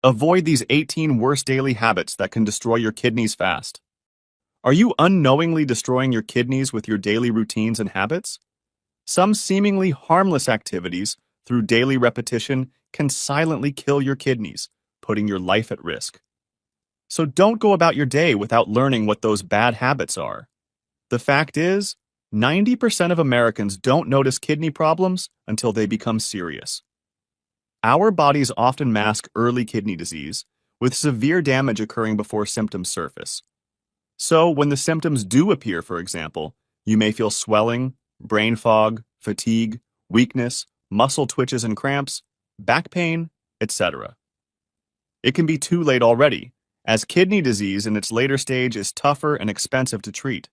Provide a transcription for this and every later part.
Avoid these 18 worst daily habits that can destroy your kidneys fast. Are you unknowingly destroying your kidneys with your daily routines and habits? Some seemingly harmless activities, through daily repetition, can silently kill your kidneys, putting your life at risk. So don't go about your day without learning what those bad habits are. The fact is, 90% of Americans don't notice kidney problems until they become serious. Our bodies often mask early kidney disease, with severe damage occurring before symptoms surface. So, when the symptoms do appear, for example, you may feel swelling, brain fog, fatigue, weakness, muscle twitches and cramps, back pain, etc. It can be too late already, as kidney disease in its later stage is tougher and expensive to treat.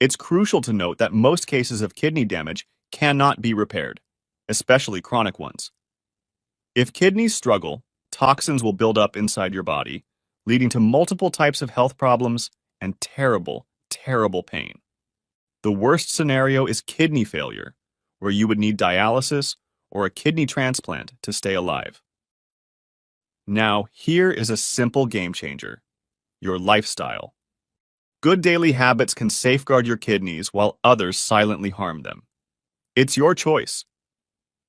It's crucial to note that most cases of kidney damage cannot be repaired, especially chronic ones. If kidneys struggle, toxins will build up inside your body, leading to multiple types of health problems and terrible, terrible pain. The worst scenario is kidney failure, where you would need dialysis or a kidney transplant to stay alive. Now, here is a simple game changer: your lifestyle. Good daily habits can safeguard your kidneys while others silently harm them. It's your choice.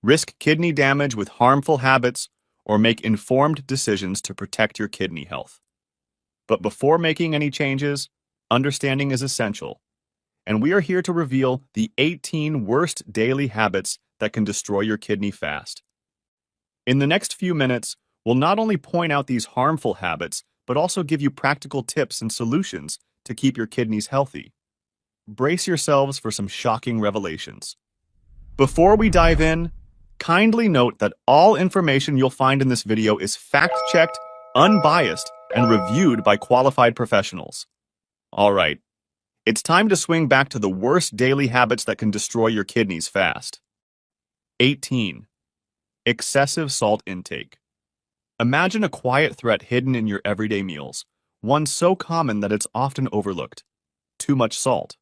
Risk kidney damage with harmful habits, or make informed decisions to protect your kidney health. But before making any changes, understanding is essential, and we are here to reveal the 18 worst daily habits that can destroy your kidney fast. In the next few minutes, we'll not only point out these harmful habits, but also give you practical tips and solutions to keep your kidneys healthy. Brace yourselves for some shocking revelations. Before we dive in, kindly note that all information you'll find in this video is fact-checked, unbiased, and reviewed by qualified professionals. All right, it's time to swing back to the worst daily habits that can destroy your kidneys fast. 18. Excessive salt intake. Imagine a quiet threat hidden in your everyday meals, one so common that it's often overlooked: too much salt.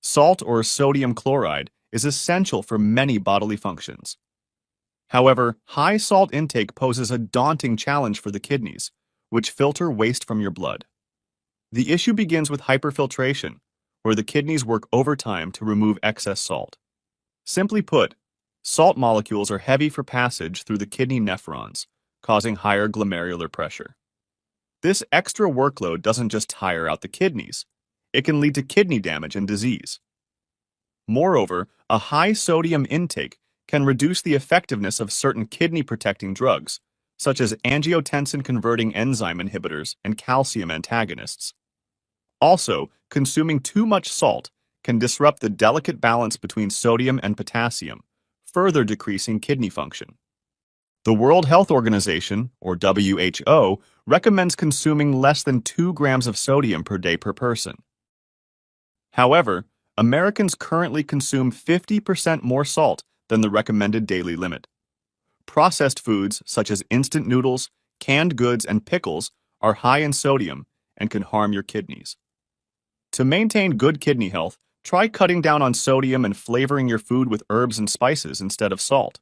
Salt, or sodium chloride, is essential for many bodily functions. However, high salt intake poses a daunting challenge for the kidneys, which filter waste from your blood. The issue begins with hyperfiltration, where the kidneys work overtime to remove excess salt. Simply put, salt molecules are heavy for passage through the kidney nephrons, causing higher glomerular pressure. This extra workload doesn't just tire out the kidneys, it can lead to kidney damage and disease. Moreover, a high sodium intake can reduce the effectiveness of certain kidney-protecting drugs, such as angiotensin-converting enzyme inhibitors and calcium antagonists. Also, consuming too much salt can disrupt the delicate balance between sodium and potassium, further decreasing kidney function. The World Health Organization, or WHO, recommends consuming less than 2 grams of sodium per day per person. However, Americans currently consume 50% more salt than the recommended daily limit. Processed foods such as instant noodles, canned goods, and pickles are high in sodium and can harm your kidneys. To maintain good kidney health, try cutting down on sodium and flavoring your food with herbs and spices instead of salt.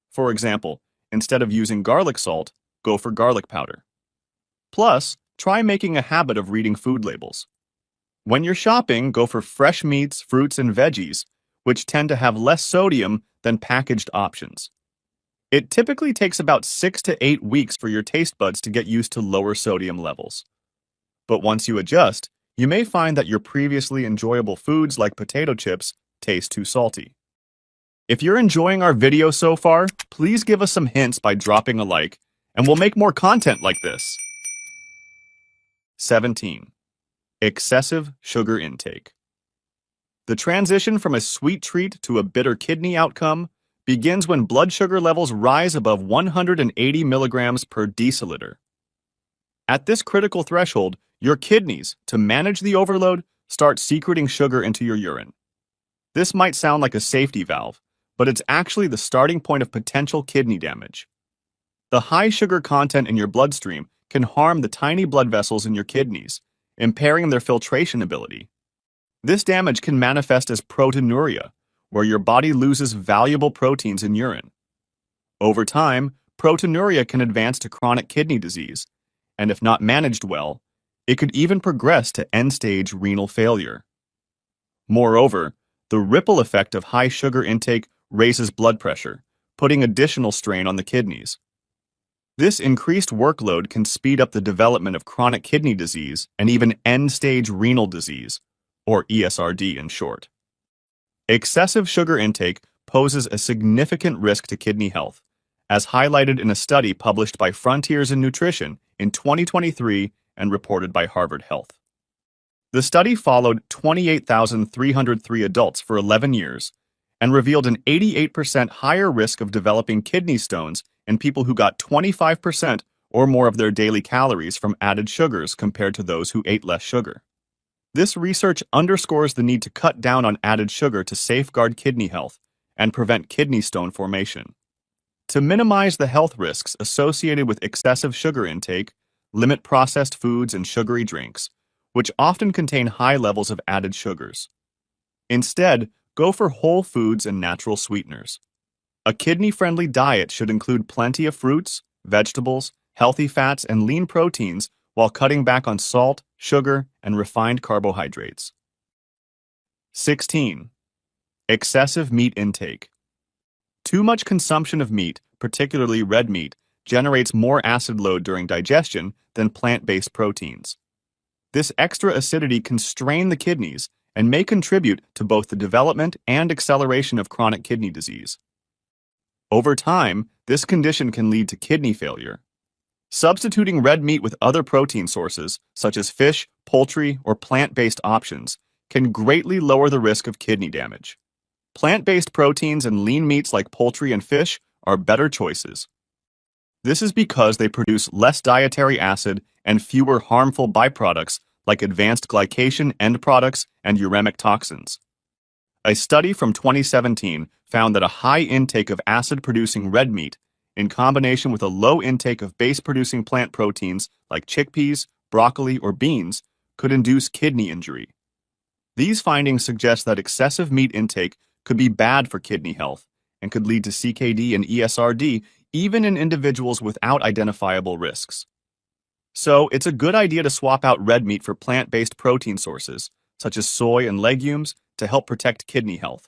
For example, instead of using garlic salt, go for garlic powder. Plus, try making a habit of reading food labels. When you're shopping, go for fresh meats, fruits, and veggies, which tend to have less sodium than packaged options. It typically takes about 6 to 8 weeks for your taste buds to get used to lower sodium levels. But once you adjust, you may find that your previously enjoyable foods like potato chips taste too salty. If you're enjoying our video so far, please give us some hints by dropping a like, and we'll make more content like this. 17. Excessive sugar intake. The transition from a sweet treat to a bitter kidney outcome begins when blood sugar levels rise above 180 milligrams per deciliter. At this critical threshold, your kidneys, to manage the overload, start secreting sugar into your urine. This might sound like a safety valve, but it's actually the starting point of potential kidney damage. The high sugar content in your bloodstream can harm the tiny blood vessels in your kidneys, impairing their filtration ability. This damage can manifest as proteinuria, where your body loses valuable proteins in urine. Over time, proteinuria can advance to chronic kidney disease, and if not managed well, it could even progress to end-stage renal failure. Moreover, the ripple effect of high sugar intake raises blood pressure, putting additional strain on the kidneys. This increased workload can speed up the development of chronic kidney disease and even end-stage renal disease, or ESRD in short. Excessive sugar intake poses a significant risk to kidney health, as highlighted in a study published by Frontiers in Nutrition in 2023 and reported by Harvard Health. The study followed 28,303 adults for 11 years and revealed an 88% higher risk of developing kidney stones in people who got 25% or more of their daily calories from added sugars compared to those who ate less sugar. This research underscores the need to cut down on added sugar to safeguard kidney health and prevent kidney stone formation. To minimize the health risks associated with excessive sugar intake, limit processed foods and sugary drinks, which often contain high levels of added sugars. Instead, go for whole foods and natural sweeteners. A kidney-friendly diet should include plenty of fruits, vegetables, healthy fats, and lean proteins while cutting back on salt, sugar, and refined carbohydrates. 16. Excessive meat intake. Too much consumption of meat, particularly red meat, generates more acid load during digestion than plant-based proteins. This extra acidity can strain the kidneys and may contribute to both the development and acceleration of chronic kidney disease. Over time, this condition can lead to kidney failure. Substituting red meat with other protein sources, such as fish, poultry, or plant-based options, can greatly lower the risk of kidney damage. Plant-based proteins and lean meats like poultry and fish are better choices. This is because they produce less dietary acid and fewer harmful byproducts like advanced glycation end products and uremic toxins. A study from 2017 found that a high intake of acid-producing red meat, in combination with a low intake of base-producing plant proteins like chickpeas, broccoli, or beans, could induce kidney injury. These findings suggest that excessive meat intake could be bad for kidney health and could lead to CKD and ESRD even in individuals without identifiable risks. So, it's a good idea to swap out red meat for plant-based protein sources, such as soy and legumes, to help protect kidney health.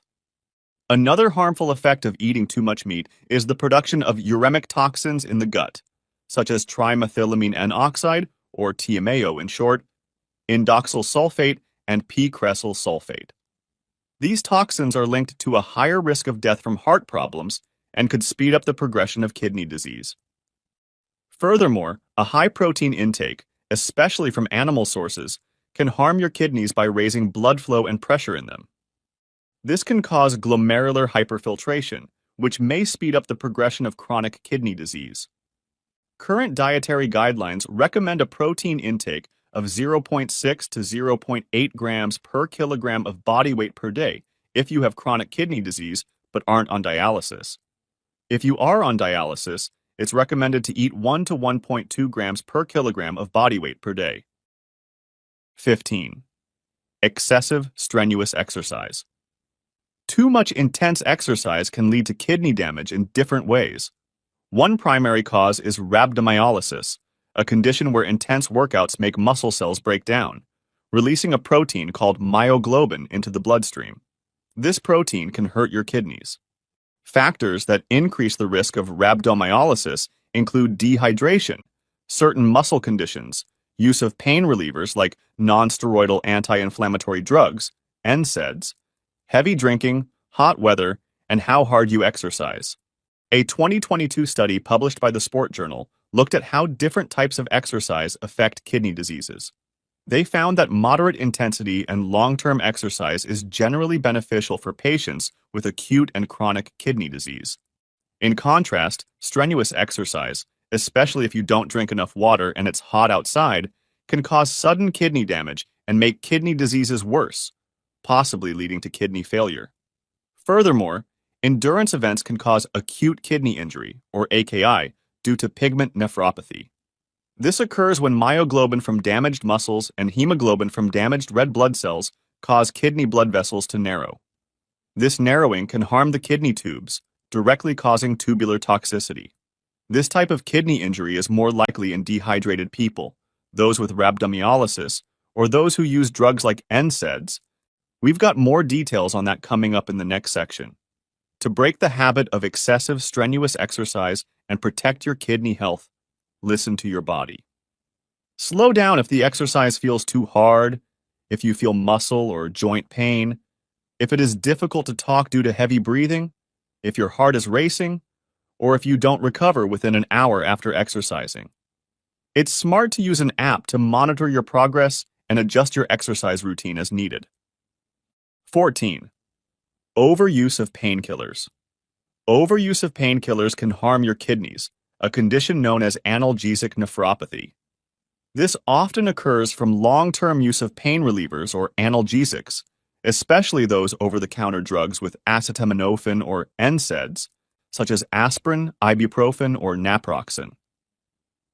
Another harmful effect of eating too much meat is the production of uremic toxins in the gut, such as trimethylamine N-oxide, or TMAO in short, indoxyl sulfate, and p-cresyl sulfate. These toxins are linked to a higher risk of death from heart problems and could speed up the progression of kidney disease. Furthermore, a high protein intake, especially from animal sources, can harm your kidneys by raising blood flow and pressure in them. This can cause glomerular hyperfiltration, which may speed up the progression of chronic kidney disease. Current dietary guidelines recommend a protein intake of 0.6 to 0.8 grams per kilogram of body weight per day if you have chronic kidney disease but aren't on dialysis. If you are on dialysis, it's recommended to eat 1 to 1.2 grams per kilogram of body weight per day. 15. Excessive strenuous exercise. Too much intense exercise can lead to kidney damage in different ways. One primary cause is rhabdomyolysis, a condition where intense workouts make muscle cells break down, releasing a protein called myoglobin into the bloodstream. This protein can hurt your kidneys. Factors that increase the risk of rhabdomyolysis include dehydration, certain muscle conditions, use of pain relievers like non-steroidal anti-inflammatory drugs, NSAIDs, heavy drinking, hot weather, and how hard you exercise. A 2022 study published by the Sport Journal looked at how different types of exercise affect kidney diseases. They found that moderate intensity and long-term exercise is generally beneficial for patients with acute and chronic kidney disease. In contrast, strenuous exercise, especially if you don't drink enough water and it's hot outside, can cause sudden kidney damage and make kidney diseases worse, possibly leading to kidney failure. Furthermore, endurance events can cause acute kidney injury, or AKI, due to pigment nephropathy. This occurs when myoglobin from damaged muscles and hemoglobin from damaged red blood cells cause kidney blood vessels to narrow. This narrowing can harm the kidney tubes, directly causing tubular toxicity. This type of kidney injury is more likely in dehydrated people, those with rhabdomyolysis, or those who use drugs like NSAIDs. We've got more details on that coming up in the next section. To break the habit of excessive strenuous exercise and protect your kidney health, listen to your body. Slow down if the exercise feels too hard, if you feel muscle or joint pain, if it is difficult to talk due to heavy breathing, if your heart is racing, or if you don't recover within an hour after exercising. It's smart to use an app to monitor your progress and adjust your exercise routine as needed. 14. Overuse of painkillers. Overuse of painkillers can harm your kidneys, a condition known as analgesic nephropathy. This often occurs from long-term use of pain relievers or analgesics, especially those over-the-counter drugs with acetaminophen or NSAIDs, such as aspirin, ibuprofen, or naproxen.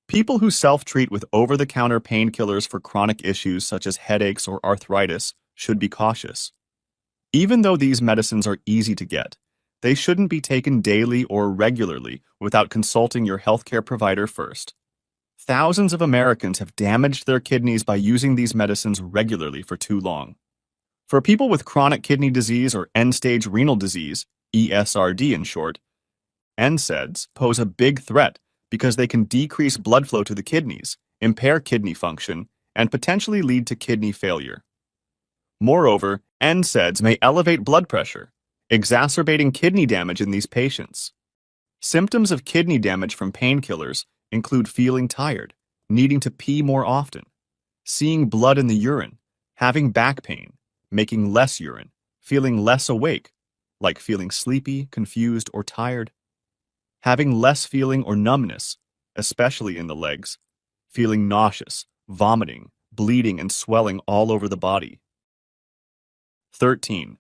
People who self-treat with over-the-counter painkillers for chronic issues such as headaches or arthritis should be cautious. Even though these medicines are easy to get, they shouldn't be taken daily or regularly without consulting your healthcare provider first. Thousands of Americans have damaged their kidneys by using these medicines regularly for too long. For people with chronic kidney disease or end-stage renal disease, ESRD in short, NSAIDs pose a big threat because they can decrease blood flow to the kidneys, impair kidney function, and potentially lead to kidney failure. Moreover, NSAIDs may elevate blood pressure, exacerbating kidney damage in these patients. Symptoms of kidney damage from painkillers include feeling tired, needing to pee more often, seeing blood in the urine, having back pain, making less urine, feeling less awake, like feeling sleepy, confused, or tired, having less feeling or numbness, especially in the legs, feeling nauseous, vomiting, bleeding, and swelling all over the body. 13.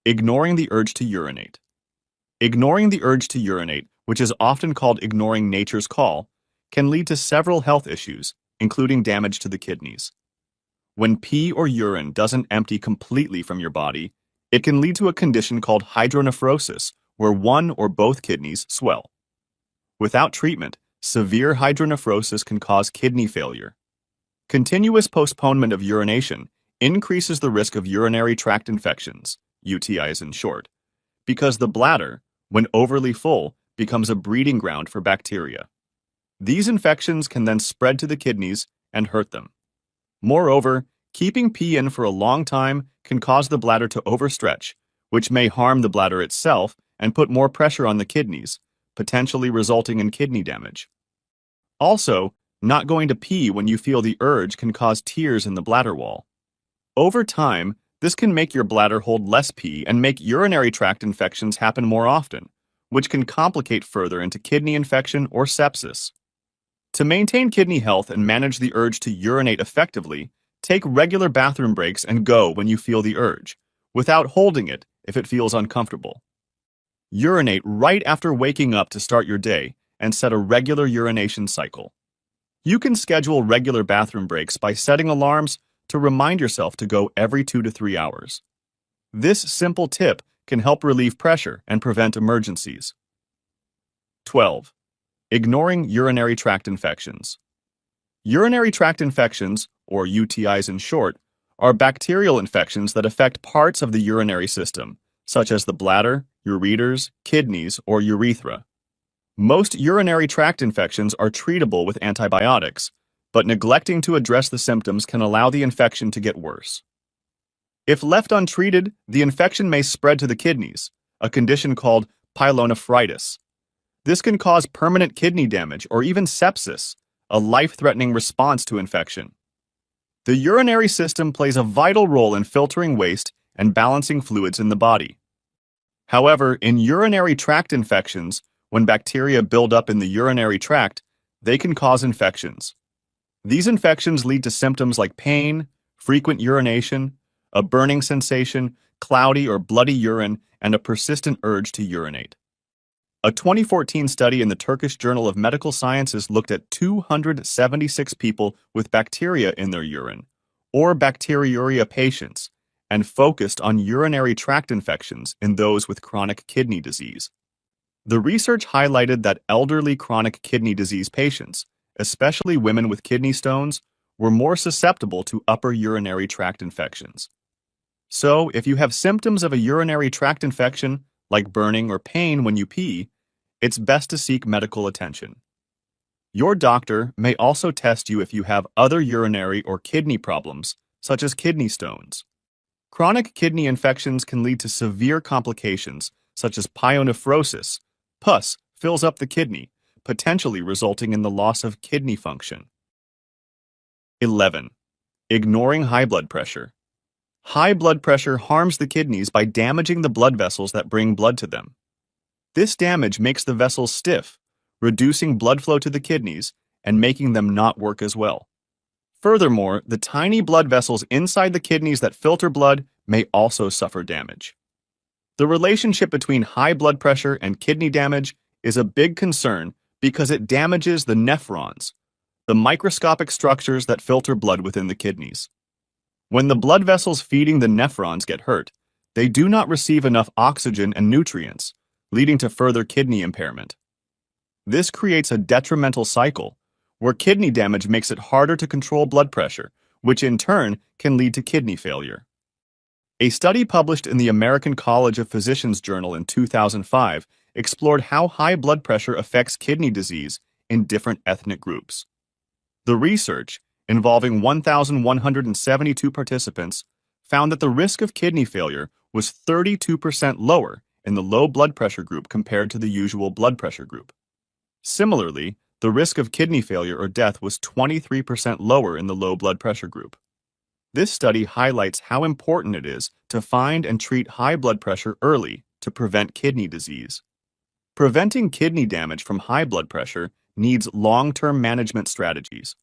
Ignoring the urge to urinate. Ignoring the urge to urinate, which is often called ignoring nature's call, can lead to several health issues, including damage to the kidneys. When pee or urine doesn't empty completely from your body, it can lead to a condition called hydronephrosis, where one or both kidneys swell. Without treatment, severe hydronephrosis can cause kidney failure. Continuous postponement of urination increases the risk of urinary tract infections, UTIs in short, because the bladder, when overly full, becomes a breeding ground for bacteria. These infections can then spread to the kidneys and hurt them. Moreover, keeping pee in for a long time can cause the bladder to overstretch, which may harm the bladder itself and put more pressure on the kidneys, potentially resulting in kidney damage. Also, not going to pee when you feel the urge can cause tears in the bladder wall. Over time, this can make your bladder hold less pee and make urinary tract infections happen more often, which can complicate further into kidney infection or sepsis. To maintain kidney health and manage the urge to urinate effectively, take regular bathroom breaks and go when you feel the urge, without holding it if it feels uncomfortable. Urinate right after waking up to start your day and set a regular urination cycle. You can schedule regular bathroom breaks by setting alarms to remind yourself to go every 2 to 3 hours. This simple tip can help relieve pressure and prevent emergencies. 12. Ignoring urinary tract infections. Urinary tract infections, or UTIs in short, are bacterial infections that affect parts of the urinary system, such as the bladder, ureters, kidneys, or urethra. Most urinary tract infections are treatable with antibiotics, but neglecting to address the symptoms can allow the infection to get worse. If left untreated, the infection may spread to the kidneys, a condition called pyelonephritis. This can cause permanent kidney damage or even sepsis, a life-threatening response to infection. The urinary system plays a vital role in filtering waste and balancing fluids in the body. However, in urinary tract infections, when bacteria build up in the urinary tract, they can cause infections. These infections lead to symptoms like pain, frequent urination, a burning sensation, cloudy or bloody urine, and a persistent urge to urinate. A 2014 study in the Turkish Journal of Medical Sciences looked at 276 people with bacteria in their urine, or bacteriuria patients, and focused on urinary tract infections in those with chronic kidney disease. The research highlighted that elderly chronic kidney disease patients, especially women with kidney stones, were more susceptible to upper urinary tract infections. So, if you have symptoms of a urinary tract infection, like burning or pain when you pee, it's best to seek medical attention. Your doctor may also test you if you have other urinary or kidney problems, such as kidney stones. Chronic kidney infections can lead to severe complications, such as pyonephrosis. Pus fills up the kidney, potentially resulting in the loss of kidney function. 11. Ignoring high blood pressure. High blood pressure harms the kidneys by damaging the blood vessels that bring blood to them. This damage makes the vessels stiff, reducing blood flow to the kidneys and making them not work as well. Furthermore, the tiny blood vessels inside the kidneys that filter blood may also suffer damage. The relationship between high blood pressure and kidney damage is a big concern because it damages the nephrons, the microscopic structures that filter blood within the kidneys. When the blood vessels feeding the nephrons get hurt, they do not receive enough oxygen and nutrients, leading to further kidney impairment. This creates a detrimental cycle, where kidney damage makes it harder to control blood pressure, which in turn can lead to kidney failure. A study published in the American College of Physicians Journal in 2005 explored how high blood pressure affects kidney disease in different ethnic groups. The research, involving 1,172 participants, found that the risk of kidney failure was 32% lower in the low blood pressure group compared to the usual blood pressure group. Similarly, the risk of kidney failure or death was 23% lower in the low blood pressure group. This study highlights how important it is to find and treat high blood pressure early to prevent kidney disease. Preventing kidney damage from high blood pressure needs long-term management strategies.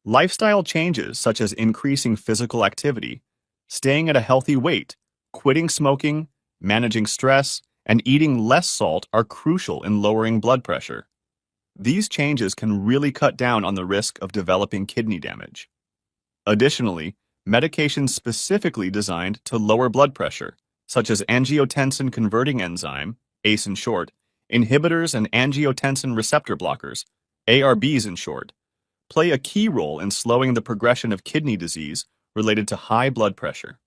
Lifestyle changes such as increasing physical activity, staying at a healthy weight, quitting smoking, managing stress, and eating less salt are crucial in lowering blood pressure. These changes can really cut down on the risk of developing kidney damage. Additionally, medications specifically designed to lower blood pressure, such as angiotensin converting enzyme, ACE in short, inhibitors and angiotensin receptor blockers, ARBs in short, play a key role in slowing the progression of kidney disease related to high blood pressure.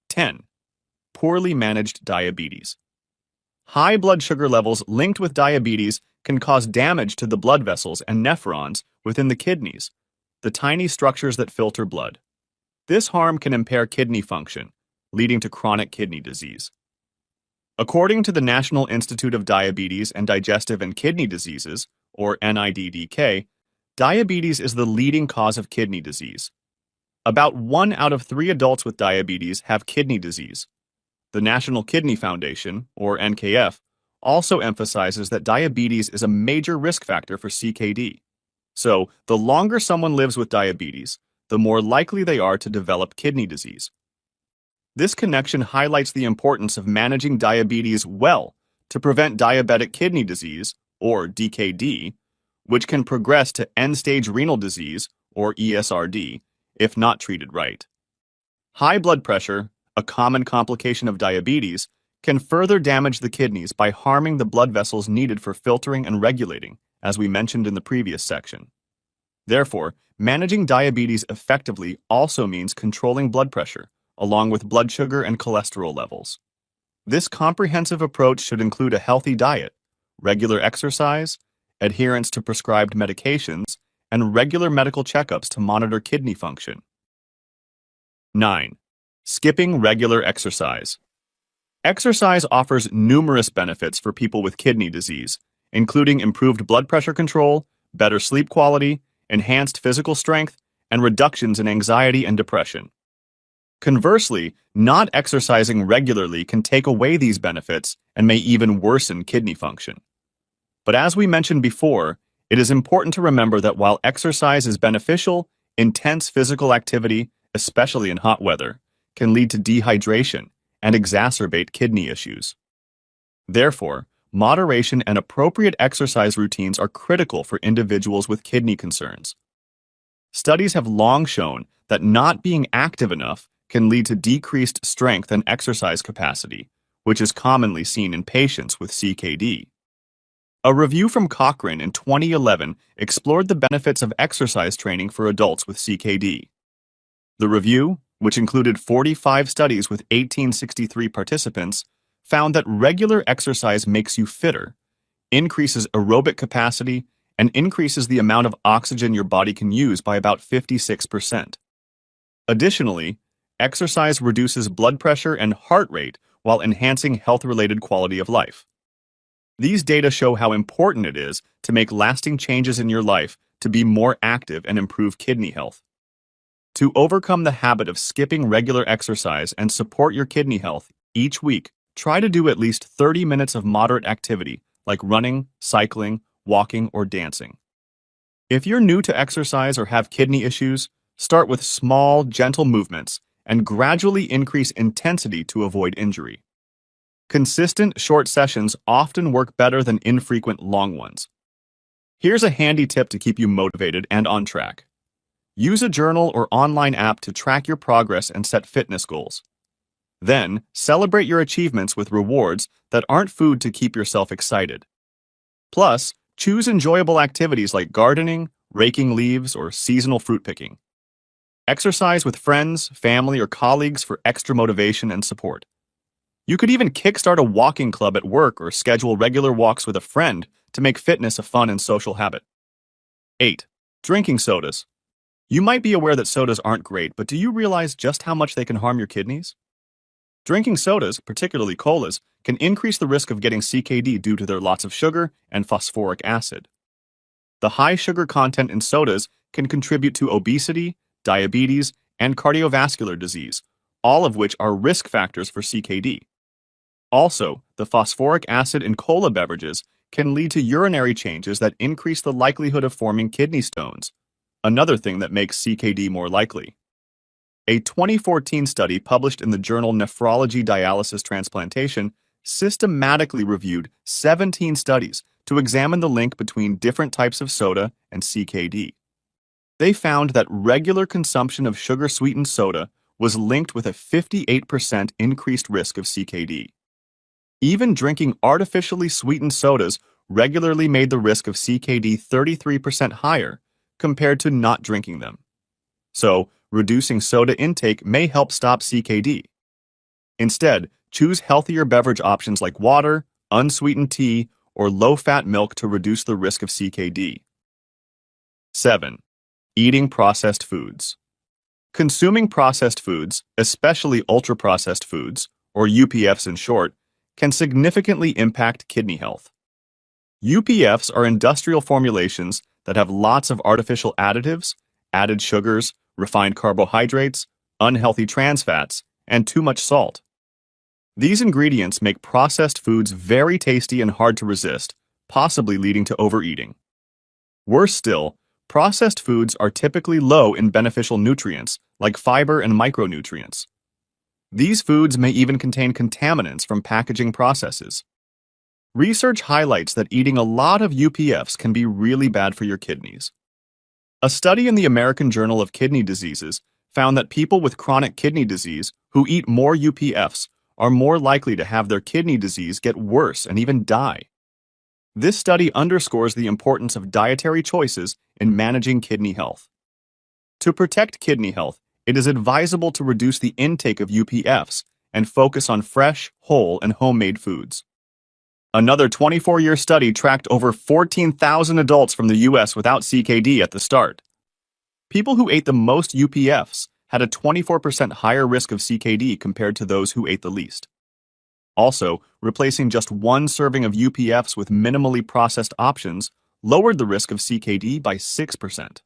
10. Poorly managed diabetes. High blood sugar levels linked with diabetes can cause damage to the blood vessels and nephrons within the kidneys, the tiny structures that filter blood. This harm can impair kidney function, leading to chronic kidney disease. According to the National Institute of Diabetes and Digestive and Kidney Diseases, or NIDDK, diabetes is the leading cause of kidney disease. About 1 out of 3 adults with diabetes have kidney disease. The National Kidney Foundation, or NKF, also emphasizes that diabetes is a major risk factor for CKD. So, the longer someone lives with diabetes, the more likely they are to develop kidney disease. This connection highlights the importance of managing diabetes well to prevent diabetic kidney disease, or DKD, which can progress to end-stage renal disease, or ESRD, if not treated right. High blood pressure, a common complication of diabetes, can further damage the kidneys by harming the blood vessels needed for filtering and regulating, as we mentioned in the previous section. Therefore, managing diabetes effectively also means controlling blood pressure, along with blood sugar and cholesterol levels. This comprehensive approach should include a healthy diet, regular exercise, adherence to prescribed medications, and regular medical checkups to monitor kidney function. 9. Skipping regular exercise. Exercise offers numerous benefits for people with kidney disease, including improved blood pressure control, better sleep quality, enhanced physical strength, and reductions in anxiety and depression. Conversely, not exercising regularly can take away these benefits and may even worsen kidney function. But as we mentioned before, it is important to remember that while exercise is beneficial, intense physical activity, especially in hot weather, can lead to dehydration and exacerbate kidney issues. Therefore, moderation and appropriate exercise routines are critical for individuals with kidney concerns. Studies have long shown that not being active enough can lead to decreased strength and exercise capacity, which is commonly seen in patients with CKD. A review from Cochrane in 2011 explored the benefits of exercise training for adults with CKD. The review, which included 45 studies with 1,863 participants, found that regular exercise makes you fitter, increases aerobic capacity, and increases the amount of oxygen your body can use by about 56%. Additionally, exercise reduces blood pressure and heart rate while enhancing health-related quality of life. These data show how important it is to make lasting changes in your life to be more active and improve kidney health. To overcome the habit of skipping regular exercise and support your kidney health, each week, try to do at least 30 minutes of moderate activity like running, cycling, walking, or dancing. If you're new to exercise or have kidney issues, start with small, gentle movements and gradually increase intensity to avoid injury. Consistent, short sessions often work better than infrequent, long ones. Here's a handy tip to keep you motivated and on track. Use a journal or online app to track your progress and set fitness goals. Then, celebrate your achievements with rewards that aren't food to keep yourself excited. Plus, choose enjoyable activities like gardening, raking leaves, or seasonal fruit picking. Exercise with friends, family, or colleagues for extra motivation and support. You could even kickstart a walking club at work or schedule regular walks with a friend to make fitness a fun and social habit. 8. Drinking sodas. You might be aware that sodas aren't great, but do you realize just how much they can harm your kidneys? Drinking sodas, particularly colas, can increase the risk of getting CKD due to their lots of sugar and phosphoric acid. The high sugar content in sodas can contribute to obesity, diabetes, and cardiovascular disease, all of which are risk factors for CKD. Also, the phosphoric acid in cola beverages can lead to urinary changes that increase the likelihood of forming kidney stones, another thing that makes CKD more likely. A 2014 study published in the journal Nephrology Dialysis Transplantation systematically reviewed 17 studies to examine the link between different types of soda and CKD. They found that regular consumption of sugar-sweetened soda was linked with a 58% increased risk of CKD. Even drinking artificially sweetened sodas regularly made the risk of CKD 33% higher compared to not drinking them. So, reducing soda intake may help stop CKD. Instead, choose healthier beverage options like water, unsweetened tea, or low-fat milk to reduce the risk of CKD. 7. Eating processed foods. Consuming processed foods, especially ultra-processed foods, or UPFs in short, can significantly impact kidney health. UPFs are industrial formulations that have lots of artificial additives, added sugars, refined carbohydrates, unhealthy trans fats, and too much salt. These ingredients make processed foods very tasty and hard to resist, possibly leading to overeating. Worse still, processed foods are typically low in beneficial nutrients like fiber and micronutrients. These foods may even contain contaminants from packaging processes. Research highlights that eating a lot of UPFs can be really bad for your kidneys. A study in the American Journal of Kidney Diseases found that people with chronic kidney disease who eat more UPFs are more likely to have their kidney disease get worse and even die. This study underscores the importance of dietary choices in managing kidney health. To protect kidney health, it is advisable to reduce the intake of UPFs and focus on fresh, whole, and homemade foods. Another 24-year study tracked over 14,000 adults from the U.S. without CKD at the start. People who ate the most UPFs had a 24% higher risk of CKD compared to those who ate the least. Also, replacing just one serving of UPFs with minimally processed options lowered the risk of CKD by 6%.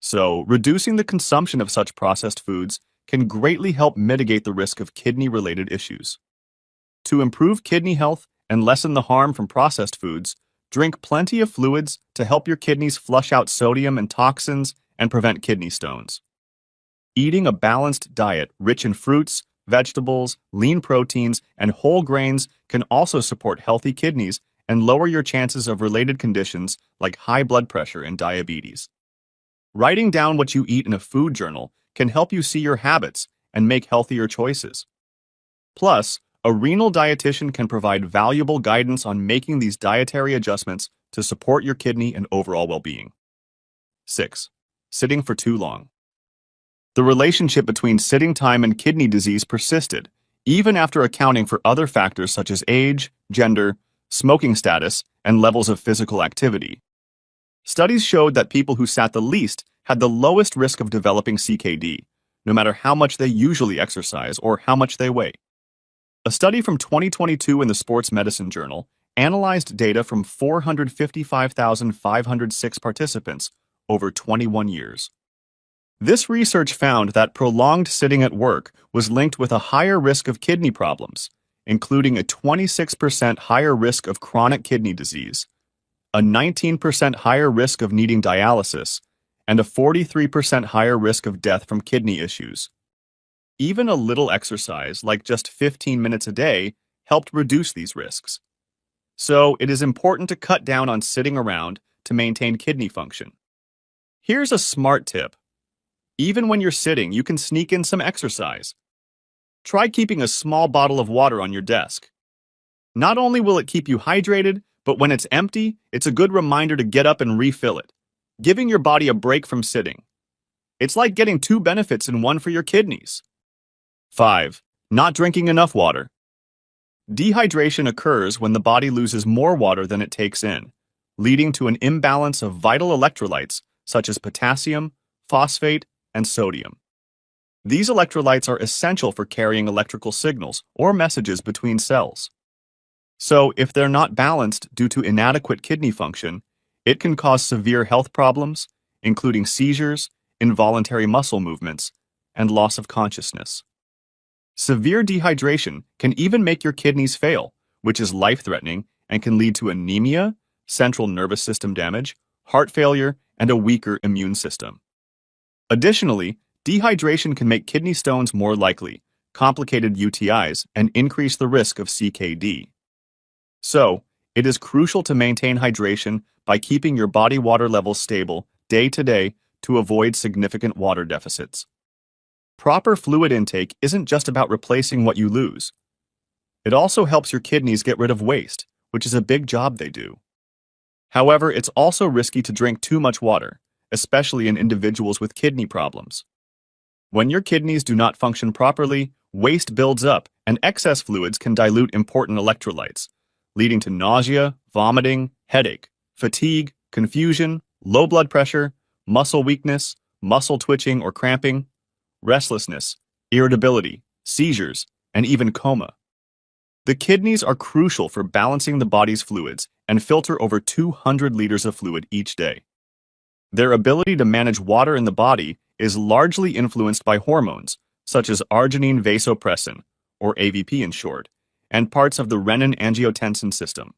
So, reducing the consumption of such processed foods can greatly help mitigate the risk of kidney-related issues. To improve kidney health and lessen the harm from processed foods, drink plenty of fluids to help your kidneys flush out sodium and toxins and prevent kidney stones. Eating a balanced diet rich in fruits, vegetables, lean proteins, and whole grains can also support healthy kidneys and lower your chances of related conditions like high blood pressure and diabetes. Writing down what you eat in a food journal can help you see your habits and make healthier choices. Plus, A renal dietitian can provide valuable guidance on making these dietary adjustments to support your kidney and overall well-being. 6. Sitting for too long. The relationship between sitting time and kidney disease persisted, even after accounting for other factors such as age, gender, smoking status, and levels of physical activity. Studies showed that people who sat the least had the lowest risk of developing CKD, no matter how much they usually exercise or how much they weigh. A study from 2022 in the Sports Medicine Journal analyzed data from 455,506 participants over 21 years. This research found that prolonged sitting at work was linked with a higher risk of kidney problems, including a 26% higher risk of chronic kidney disease, a 19% higher risk of needing dialysis, and a 43% higher risk of death from kidney issues. Even a little exercise, like just 15 minutes a day, helped reduce these risks. So it is important to cut down on sitting around to maintain kidney function. Here's a smart tip. Even when you're sitting, you can sneak in some exercise. Try keeping a small bottle of water on your desk. Not only will it keep you hydrated, but when it's empty, it's a good reminder to get up and refill it, giving your body a break from sitting. It's like getting two benefits in one for your kidneys. 5. Not drinking enough water. Dehydration occurs when the body loses more water than it takes in, leading to an imbalance of vital electrolytes such as potassium, phosphate, and sodium. These electrolytes are essential for carrying electrical signals or messages between cells. So, if they're not balanced due to inadequate kidney function, it can cause severe health problems, including seizures, involuntary muscle movements, and loss of consciousness. Severe dehydration can even make your kidneys fail, which is life-threatening and can lead to anemia, central nervous system damage, heart failure, and a weaker immune system. Additionally, dehydration can make kidney stones more likely, complicated UTIs, and increase the risk of CKD. So, it is crucial to maintain hydration by keeping your body water levels stable day to day to avoid significant water deficits. Proper fluid intake isn't just about replacing what you lose. It also helps your kidneys get rid of waste, which is a big job they do. However, it's also risky to drink too much water, especially in individuals with kidney problems. When your kidneys do not function properly, waste builds up and excess fluids can dilute important electrolytes, leading to nausea, vomiting, headache, fatigue, confusion, low blood pressure, muscle weakness, muscle twitching or cramping, restlessness, irritability, seizures, and even coma. The kidneys are crucial for balancing the body's fluids and filter over 200 liters of fluid each day. Their ability to manage water in the body is largely influenced by hormones, such as arginine vasopressin, or AVP in short, and parts of the renin-angiotensin system.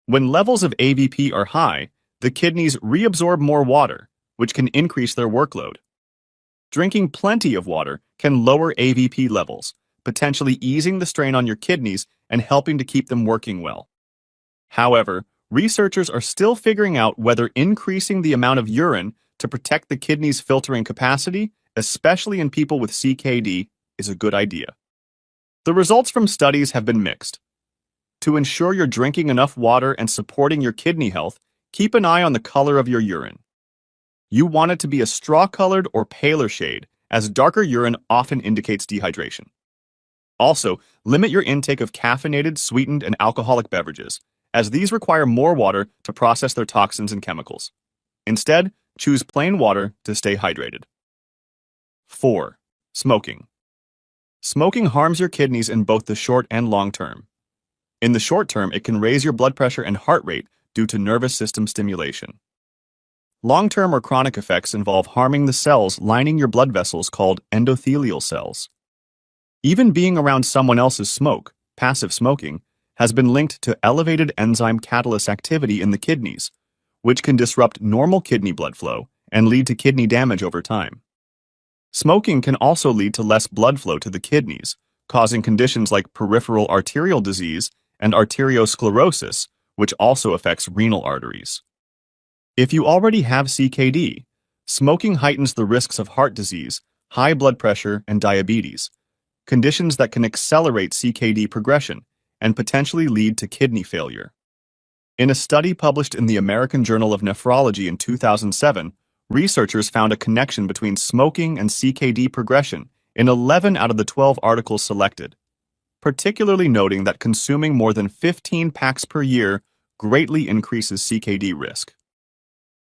When levels of AVP are high, the kidneys reabsorb more water, which can increase their workload. Drinking plenty of water can lower AVP levels, potentially easing the strain on your kidneys and helping to keep them working well. However, researchers are still figuring out whether increasing the amount of urine to protect the kidney's filtering capacity, especially in people with CKD, is a good idea. The results from studies have been mixed. To ensure you're drinking enough water and supporting your kidney health, keep an eye on the color of your urine. You want it to be a straw-colored or paler shade, as darker urine often indicates dehydration. Also, limit your intake of caffeinated, sweetened, and alcoholic beverages, as these require more water to process their toxins and chemicals. Instead, choose plain water to stay hydrated. 4. Smoking. Smoking harms your kidneys in both the short and long term. In the short term, it can raise your blood pressure and heart rate due to nervous system stimulation. Long-term or chronic effects involve harming the cells lining your blood vessels called endothelial cells. Even being around someone else's smoke, passive smoking, has been linked to elevated enzyme catalyst activity in the kidneys, which can disrupt normal kidney blood flow and lead to kidney damage over time. Smoking can also lead to less blood flow to the kidneys, causing conditions like peripheral arterial disease and arteriosclerosis, which also affects renal arteries. If you already have CKD, smoking heightens the risks of heart disease, high blood pressure, and diabetes, conditions that can accelerate CKD progression and potentially lead to kidney failure. In a study published in the American Journal of Nephrology in 2007, researchers found a connection between smoking and CKD progression in 11 out of the 12 articles selected, particularly noting that consuming more than 15 packs per year greatly increases CKD risk.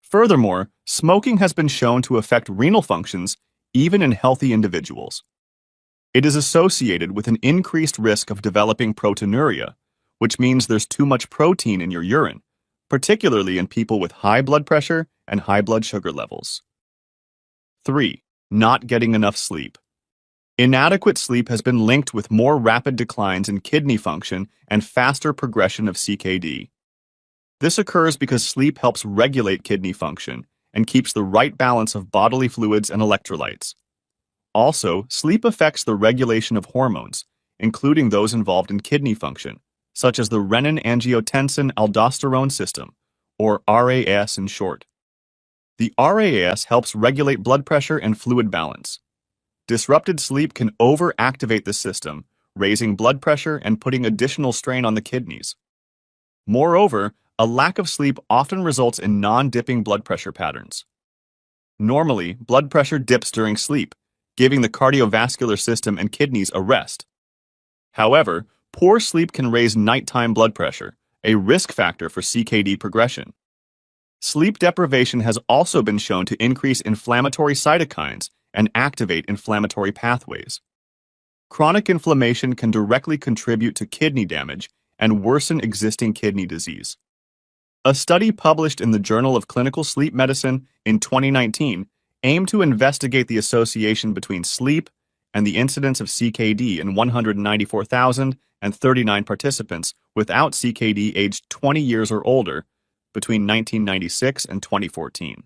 Furthermore, smoking has been shown to affect renal functions even in healthy individuals. It is associated with an increased risk of developing proteinuria, which means there's too much protein in your urine, particularly in people with high blood pressure and high blood sugar levels. 3. Not getting enough sleep. Inadequate sleep has been linked with more rapid declines in kidney function and faster progression of CKD. This occurs because sleep helps regulate kidney function and keeps the right balance of bodily fluids and electrolytes. Also, sleep affects the regulation of hormones, including those involved in kidney function, such as the renin-angiotensin-aldosterone system, or RAS in short. The RAS helps regulate blood pressure and fluid balance. Disrupted sleep can overactivate the system, raising blood pressure and putting additional strain on the kidneys. Moreover, a lack of sleep often results in non-dipping blood pressure patterns. Normally, blood pressure dips during sleep, giving the cardiovascular system and kidneys a rest. However, poor sleep can raise nighttime blood pressure, a risk factor for CKD progression. Sleep deprivation has also been shown to increase inflammatory cytokines and activate inflammatory pathways. Chronic inflammation can directly contribute to kidney damage and worsen existing kidney disease. A study published in the Journal of Clinical Sleep Medicine in 2019 aimed to investigate the association between sleep and the incidence of CKD in 194,039 participants without CKD aged 20 years or older between 1996 and 2014.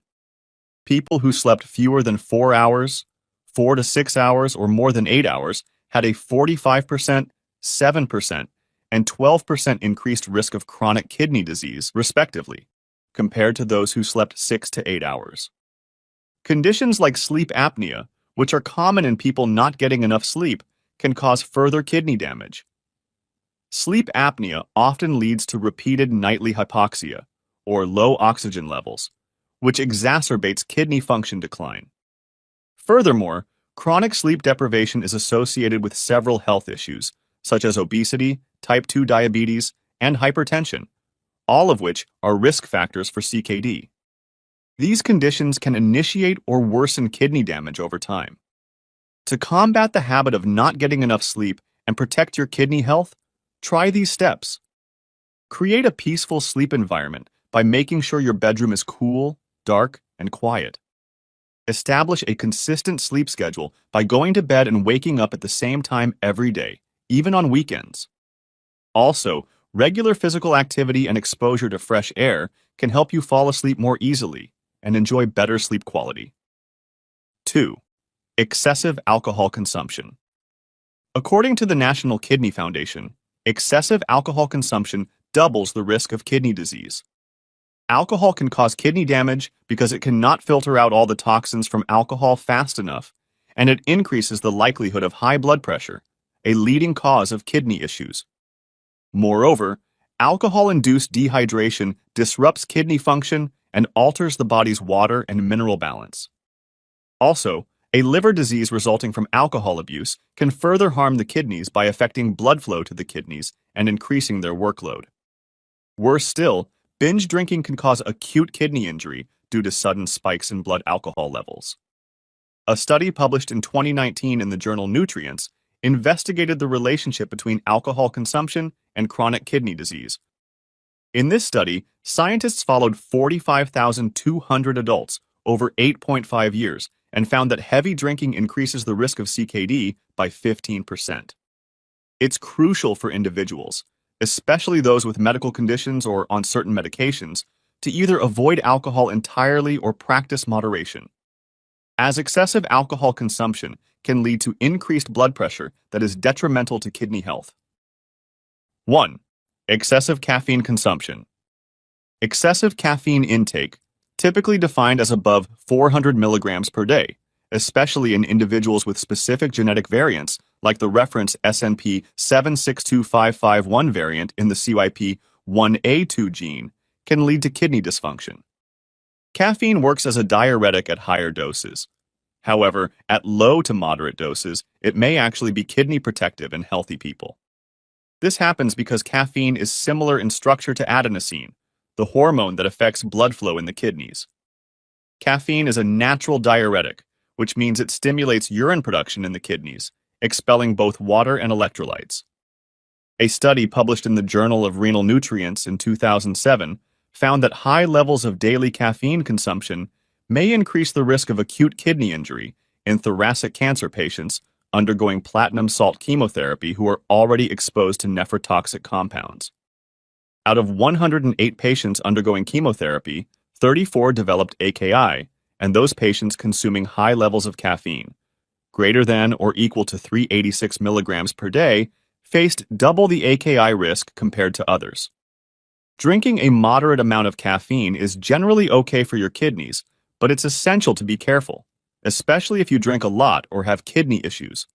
People who slept fewer than 4 hours, 4 to 6 hours, or more than 8 hours had a 45%, 7%, and 12% increased risk of chronic kidney disease, respectively, compared to those who slept 6 to 8 hours. Conditions like sleep apnea, which are common in people not getting enough sleep, can cause further kidney damage. Sleep apnea often leads to repeated nightly hypoxia, or low oxygen levels, which exacerbates kidney function decline. Furthermore, chronic sleep deprivation is associated with several health issues, such as obesity, type 2 diabetes, and hypertension, all of which are risk factors for CKD. These conditions can initiate or worsen kidney damage over time. To combat the habit of not getting enough sleep and protect your kidney health, try these steps. Create a peaceful sleep environment by making sure your bedroom is cool, dark, and quiet. Establish a consistent sleep schedule by going to bed and waking up at the same time every day, even on weekends. Also, regular physical activity and exposure to fresh air can help you fall asleep more easily and enjoy better sleep quality. 2. Excessive alcohol consumption. According to the National Kidney Foundation, excessive alcohol consumption doubles the risk of kidney disease. Alcohol can cause kidney damage because it cannot filter out all the toxins from alcohol fast enough, and it increases the likelihood of high blood pressure, a leading cause of kidney issues. Moreover, alcohol-induced dehydration disrupts kidney function and alters the body's water and mineral balance. Also, a liver disease resulting from alcohol abuse can further harm the kidneys by affecting blood flow to the kidneys and increasing their workload. Worse still, binge drinking can cause acute kidney injury due to sudden spikes in blood alcohol levels. A study published in 2019 in the journal Nutrients investigated the relationship between alcohol consumption and chronic kidney disease. In this study, scientists followed 45,200 adults over 8.5 years and found that heavy drinking increases the risk of CKD by 15%. It's crucial for individuals, especially those with medical conditions or on certain medications, to either avoid alcohol entirely or practice moderation, as excessive alcohol consumption can lead to increased blood pressure that is detrimental to kidney health. 1. Excessive caffeine consumption. Excessive caffeine intake, typically defined as above 400 milligrams per day, especially in individuals with specific genetic variants like the reference SNP 762551 variant in the CYP1A2 gene, can lead to kidney dysfunction. Caffeine works as a diuretic at higher doses. However, at low to moderate doses, it may actually be kidney protective in healthy people. This happens because caffeine is similar in structure to adenosine, the hormone that affects blood flow in the kidneys. Caffeine is a natural diuretic, which means it stimulates urine production in the kidneys, expelling both water and electrolytes. A study published in the Journal of Renal Nutrients in 2007 found that high levels of daily caffeine consumption may increase the risk of acute kidney injury in thoracic cancer patients undergoing platinum salt chemotherapy who are already exposed to nephrotoxic compounds. Out of 108 patients undergoing chemotherapy, 34 developed AKI, and those patients consuming high levels of caffeine, greater than or equal to 386 milligrams per day, faced double the AKI risk compared to others. Drinking a moderate amount of caffeine is generally okay for your kidneys, but it's essential to be careful, especially if you drink a lot or have kidney issues.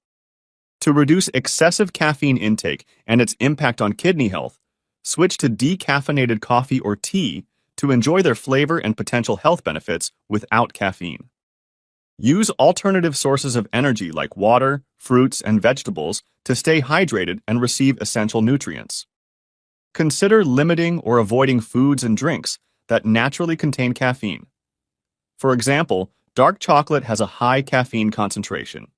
To reduce excessive caffeine intake and its impact on kidney health, switch to decaffeinated coffee or tea to enjoy their flavor and potential health benefits without caffeine. Use alternative sources of energy like water, fruits, and vegetables to stay hydrated and receive essential nutrients. Consider limiting or avoiding foods and drinks that naturally contain caffeine. For example, dark chocolate has a high caffeine concentration.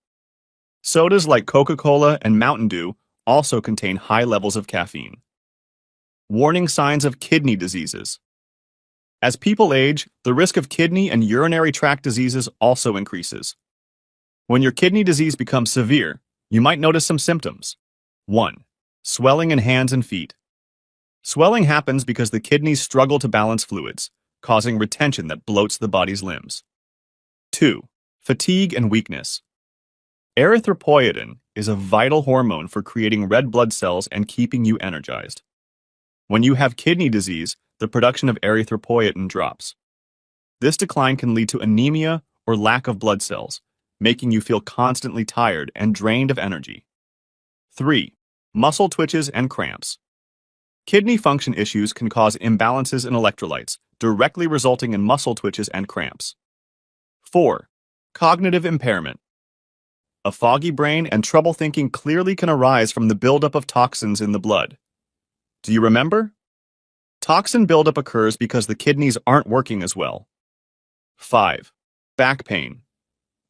Sodas like Coca-Cola and Mountain Dew also contain high levels of caffeine. Warning signs of kidney diseases. As people age, the risk of kidney and urinary tract diseases also increases. When your kidney disease becomes severe, you might notice some symptoms. 1. Swelling in hands and feet. Swelling happens because the kidneys struggle to balance fluids, causing retention that bloats the body's limbs. 2. Fatigue and weakness. Erythropoietin is a vital hormone for creating red blood cells and keeping you energized. When you have kidney disease, the production of erythropoietin drops. This decline can lead to anemia or lack of blood cells, making you feel constantly tired and drained of energy. 3. Muscle twitches and cramps. Kidney function issues can cause imbalances in electrolytes, directly resulting in muscle twitches and cramps. 4. Cognitive impairment. A foggy brain and trouble thinking clearly can arise from the buildup of toxins in the blood. Do you remember? Toxin buildup occurs because the kidneys aren't working as well. 5. Back pain.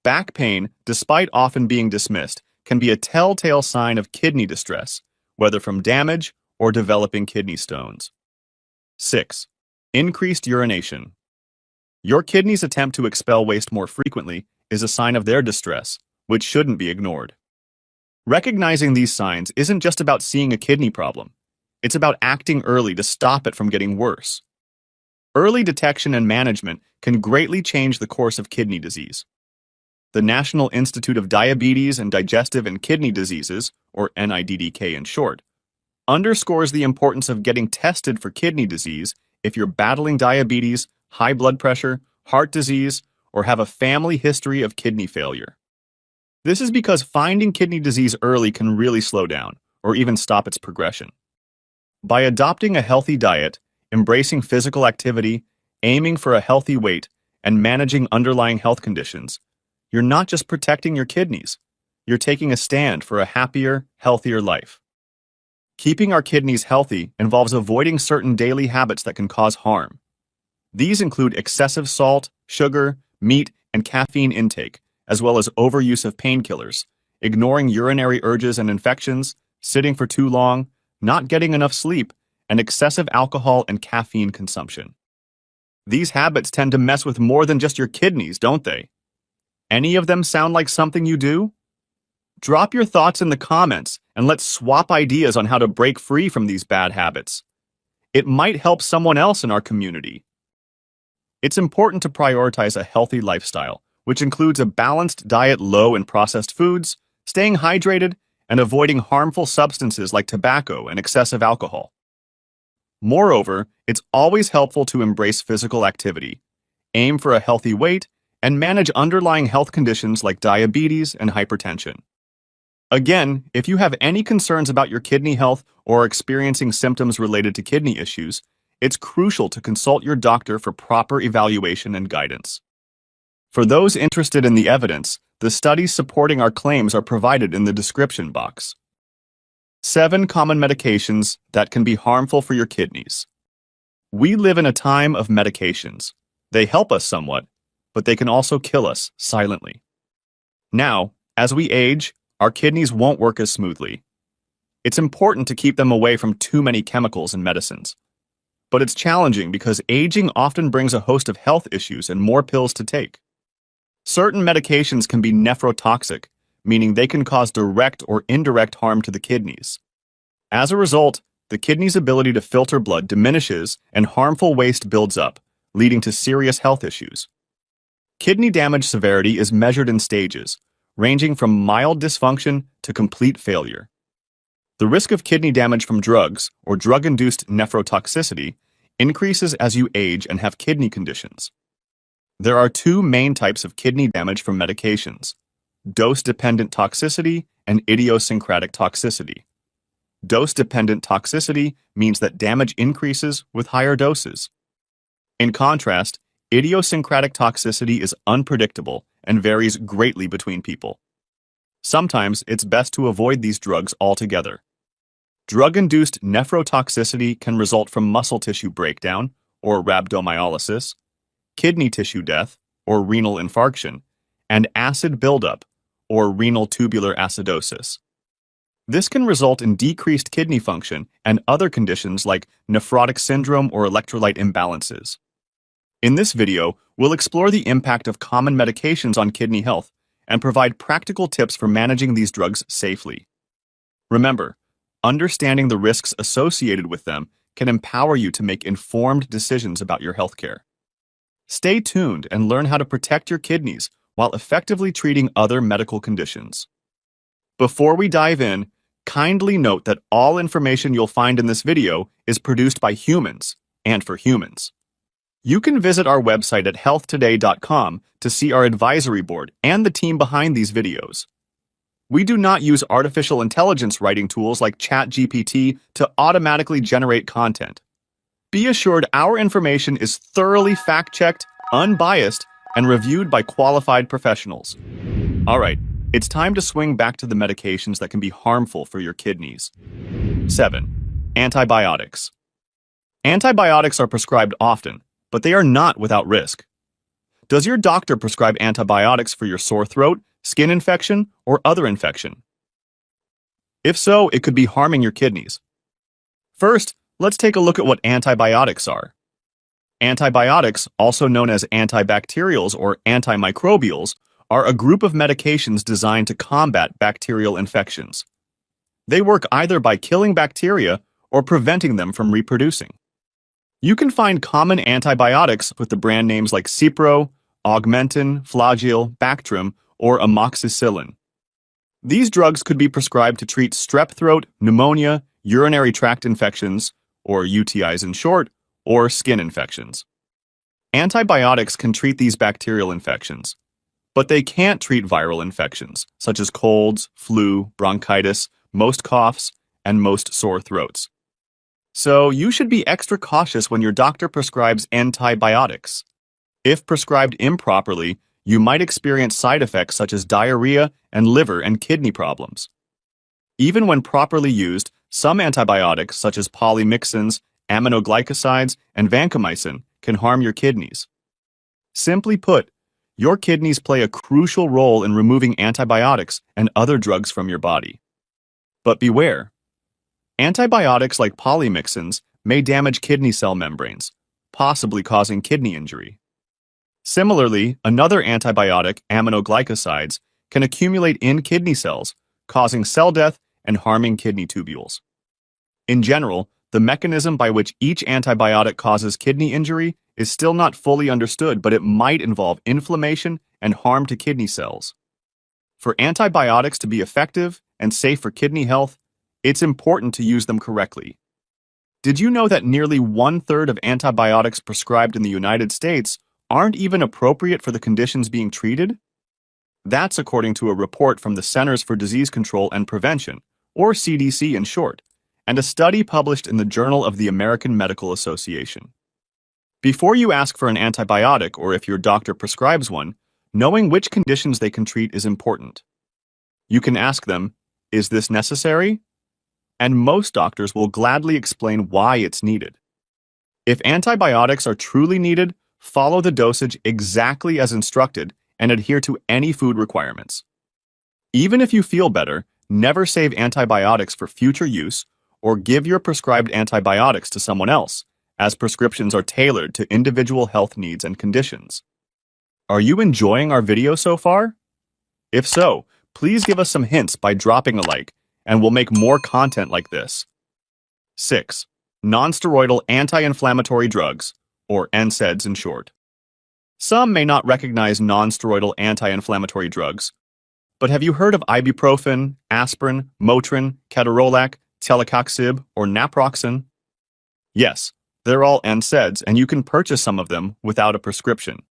Back pain, despite often being dismissed, can be a telltale sign of kidney distress, whether from damage or developing kidney stones. 6. Increased urination. Your kidneys' attempt to expel waste more frequently is a sign of their distress, which shouldn't be ignored. Recognizing these signs isn't just about seeing a kidney problem. It's about acting early to stop it from getting worse. Early detection and management can greatly change the course of kidney disease. The National Institute of Diabetes and Digestive and Kidney Diseases, or NIDDK in short, underscores the importance of getting tested for kidney disease if you're battling diabetes, high blood pressure, heart disease, or have a family history of kidney failure. This is because finding kidney disease early can really slow down, or even stop its progression. By adopting a healthy diet, embracing physical activity, aiming for a healthy weight, and managing underlying health conditions, you're not just protecting your kidneys, you're taking a stand for a happier, healthier life. Keeping our kidneys healthy involves avoiding certain daily habits that can cause harm. These include excessive salt, sugar, meat, and caffeine intake, as well as overuse of painkillers, ignoring urinary urges and infections, sitting for too long, not getting enough sleep, and excessive alcohol and caffeine consumption. These habits tend to mess with more than just your kidneys, don't they? Any of them sound like something you do? Drop your thoughts in the comments and let's swap ideas on how to break free from these bad habits. It might help someone else in our community. It's important to prioritize a healthy lifestyle, which includes a balanced diet low in processed foods, staying hydrated, and avoiding harmful substances like tobacco and excessive alcohol. Moreover, it's always helpful to embrace physical activity, aim for a healthy weight, and manage underlying health conditions like diabetes and hypertension. Again, if you have any concerns about your kidney health or are experiencing symptoms related to kidney issues, it's crucial to consult your doctor for proper evaluation and guidance. For those interested in the evidence, the studies supporting our claims are provided in the description box. 7 common medications that can be harmful for your kidneys. We live in a time of medications. They help us somewhat, but they can also kill us silently. Now, as we age, our kidneys won't work as smoothly. It's important to keep them away from too many chemicals and medicines. But it's challenging because aging often brings a host of health issues and more pills to take. Certain medications can be nephrotoxic, meaning they can cause direct or indirect harm to the kidneys. As a result, the kidney's ability to filter blood diminishes and harmful waste builds up, leading to serious health issues. Kidney damage severity is measured in stages, ranging from mild dysfunction to complete failure. The risk of kidney damage from drugs or drug-induced nephrotoxicity increases as you age and have kidney conditions. There are 2 main types of kidney damage from medications: dose-dependent toxicity and idiosyncratic toxicity. Dose-dependent toxicity means that damage increases with higher doses. In contrast, idiosyncratic toxicity is unpredictable and varies greatly between people. Sometimes it's best to avoid these drugs altogether. Drug-induced nephrotoxicity can result from muscle tissue breakdown, or rhabdomyolysis, kidney tissue death, or renal infarction, and acid buildup, or renal tubular acidosis. This can result in decreased kidney function and other conditions like nephrotic syndrome or electrolyte imbalances. In this video, we'll explore the impact of common medications on kidney health and provide practical tips for managing these drugs safely. Remember, understanding the risks associated with them can empower you to make informed decisions about your healthcare. Stay tuned and learn how to protect your kidneys while effectively treating other medical conditions. Before we dive in, kindly note that all information you'll find in this video is produced by humans and for humans. You can visit our website at healthtoday.com to see our advisory board and the team behind these videos. We do not use artificial intelligence writing tools like ChatGPT to automatically generate content. Be assured our information is thoroughly fact-checked, unbiased, and reviewed by qualified professionals. All right, it's time to swing back to the medications that can be harmful for your kidneys. 7. Antibiotics. Antibiotics are prescribed often, but they are not without risk. Does your doctor prescribe antibiotics for your sore throat, skin infection, or other infection? If so, it could be harming your kidneys. First, let's take a look at what antibiotics are. Antibiotics, also known as antibacterials or antimicrobials, are a group of medications designed to combat bacterial infections. They work either by killing bacteria or preventing them from reproducing. You can find common antibiotics with the brand names like Cipro, Augmentin, Flagyl, Bactrim, or amoxicillin. These drugs could be prescribed to treat strep throat, pneumonia, urinary tract infections, or UTIs in short, or skin infections. Antibiotics can treat these bacterial infections, but they can't treat viral infections, such as colds, flu, bronchitis, most coughs, and most sore throats. So you should be extra cautious when your doctor prescribes antibiotics. If prescribed improperly, you might experience side effects such as diarrhea and liver and kidney problems. Even when properly used, some antibiotics such as polymyxins, aminoglycosides, and vancomycin can harm your kidneys. Simply put, your kidneys play a crucial role in removing antibiotics and other drugs from your body. But beware. Antibiotics like polymyxins may damage kidney cell membranes, possibly causing kidney injury. Similarly, another antibiotic, aminoglycosides, can accumulate in kidney cells, causing cell death and harming kidney tubules. In general, the mechanism by which each antibiotic causes kidney injury is still not fully understood, but it might involve inflammation and harm to kidney cells. For antibiotics to be effective and safe for kidney health, it's important to use them correctly. Did you know that nearly 1/3 of antibiotics prescribed in the United States aren't even appropriate for the conditions being treated? That's according to a report from the Centers for Disease Control and Prevention, or CDC in short, and a study published in the Journal of the American Medical Association. Before you ask for an antibiotic or if your doctor prescribes one, knowing which conditions they can treat is important. You can ask them, "Is this necessary?" And most doctors will gladly explain why it's needed. If antibiotics are truly needed, follow the dosage exactly as instructed and adhere to any food requirements. Even if you feel better, never save antibiotics for future use or give your prescribed antibiotics to someone else, as prescriptions are tailored to individual health needs and conditions. Are you enjoying our video so far? If so, please give us some hints by dropping a like, and we'll make more content like this. 6. Non-steroidal anti-inflammatory drugs, or NSAIDs in short. Some may not recognize non-steroidal anti-inflammatory drugs, but have you heard of ibuprofen, aspirin, Motrin, ketorolac, telecoxib, or naproxen? Yes, they're all NSAIDs, and you can purchase some of them without a prescription.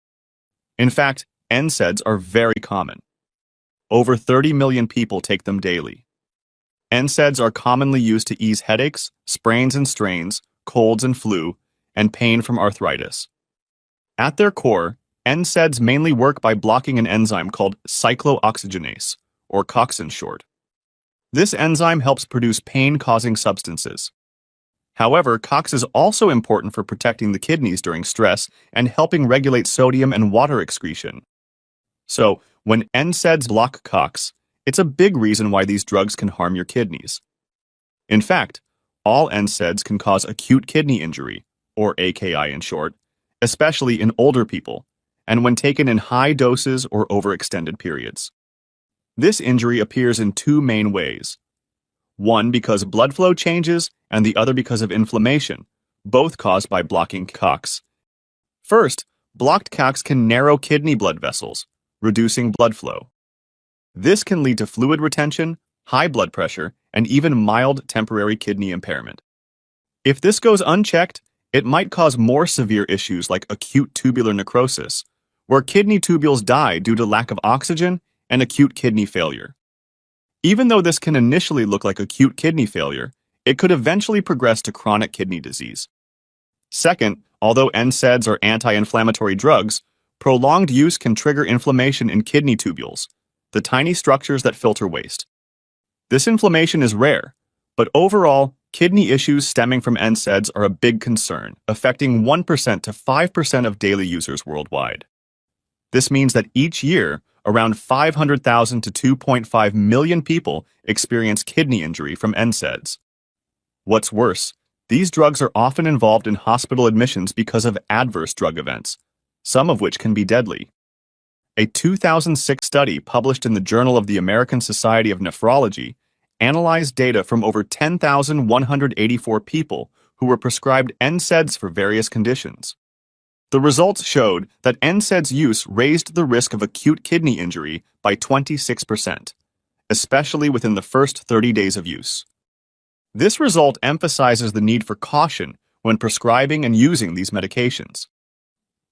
In fact, NSAIDs are very common. Over 30 million people take them daily. NSAIDs are commonly used to ease headaches, sprains and strains, colds and flu, and pain from arthritis. At their core, NSAIDs mainly work by blocking an enzyme called cyclooxygenase, or COX in short. This enzyme helps produce pain-causing substances. However, COX is also important for protecting the kidneys during stress and helping regulate sodium and water excretion. So, when NSAIDs block COX, it's a big reason why these drugs can harm your kidneys. In fact, all NSAIDs can cause acute kidney injury, or AKI in short, especially in older people, and when taken in high doses or overextended periods. This injury appears in two main ways. One because blood flow changes, and the other because of inflammation, both caused by blocking COX. First, blocked COX can narrow kidney blood vessels, reducing blood flow. This can lead to fluid retention, high blood pressure, and even mild temporary kidney impairment. If this goes unchecked, it might cause more severe issues like acute tubular necrosis, where kidney tubules die due to lack of oxygen and acute kidney failure. Even though this can initially look like acute kidney failure, it could eventually progress to chronic kidney disease. Second, although NSAIDs are anti-inflammatory drugs, prolonged use can trigger inflammation in kidney tubules, the tiny structures that filter waste. This inflammation is rare, but overall, kidney issues stemming from NSAIDs are a big concern, affecting 1% to 5% of daily users worldwide. This means that each year, around 500,000 to 2.5 million people experience kidney injury from NSAIDs. What's worse, these drugs are often involved in hospital admissions because of adverse drug events, some of which can be deadly. A 2006 study published in the Journal of the American Society of Nephrology analyzed data from over 10,184 people who were prescribed NSAIDs for various conditions. The results showed that NSAIDs use raised the risk of acute kidney injury by 26%, especially within the first 30 days of use. This result emphasizes the need for caution when prescribing and using these medications.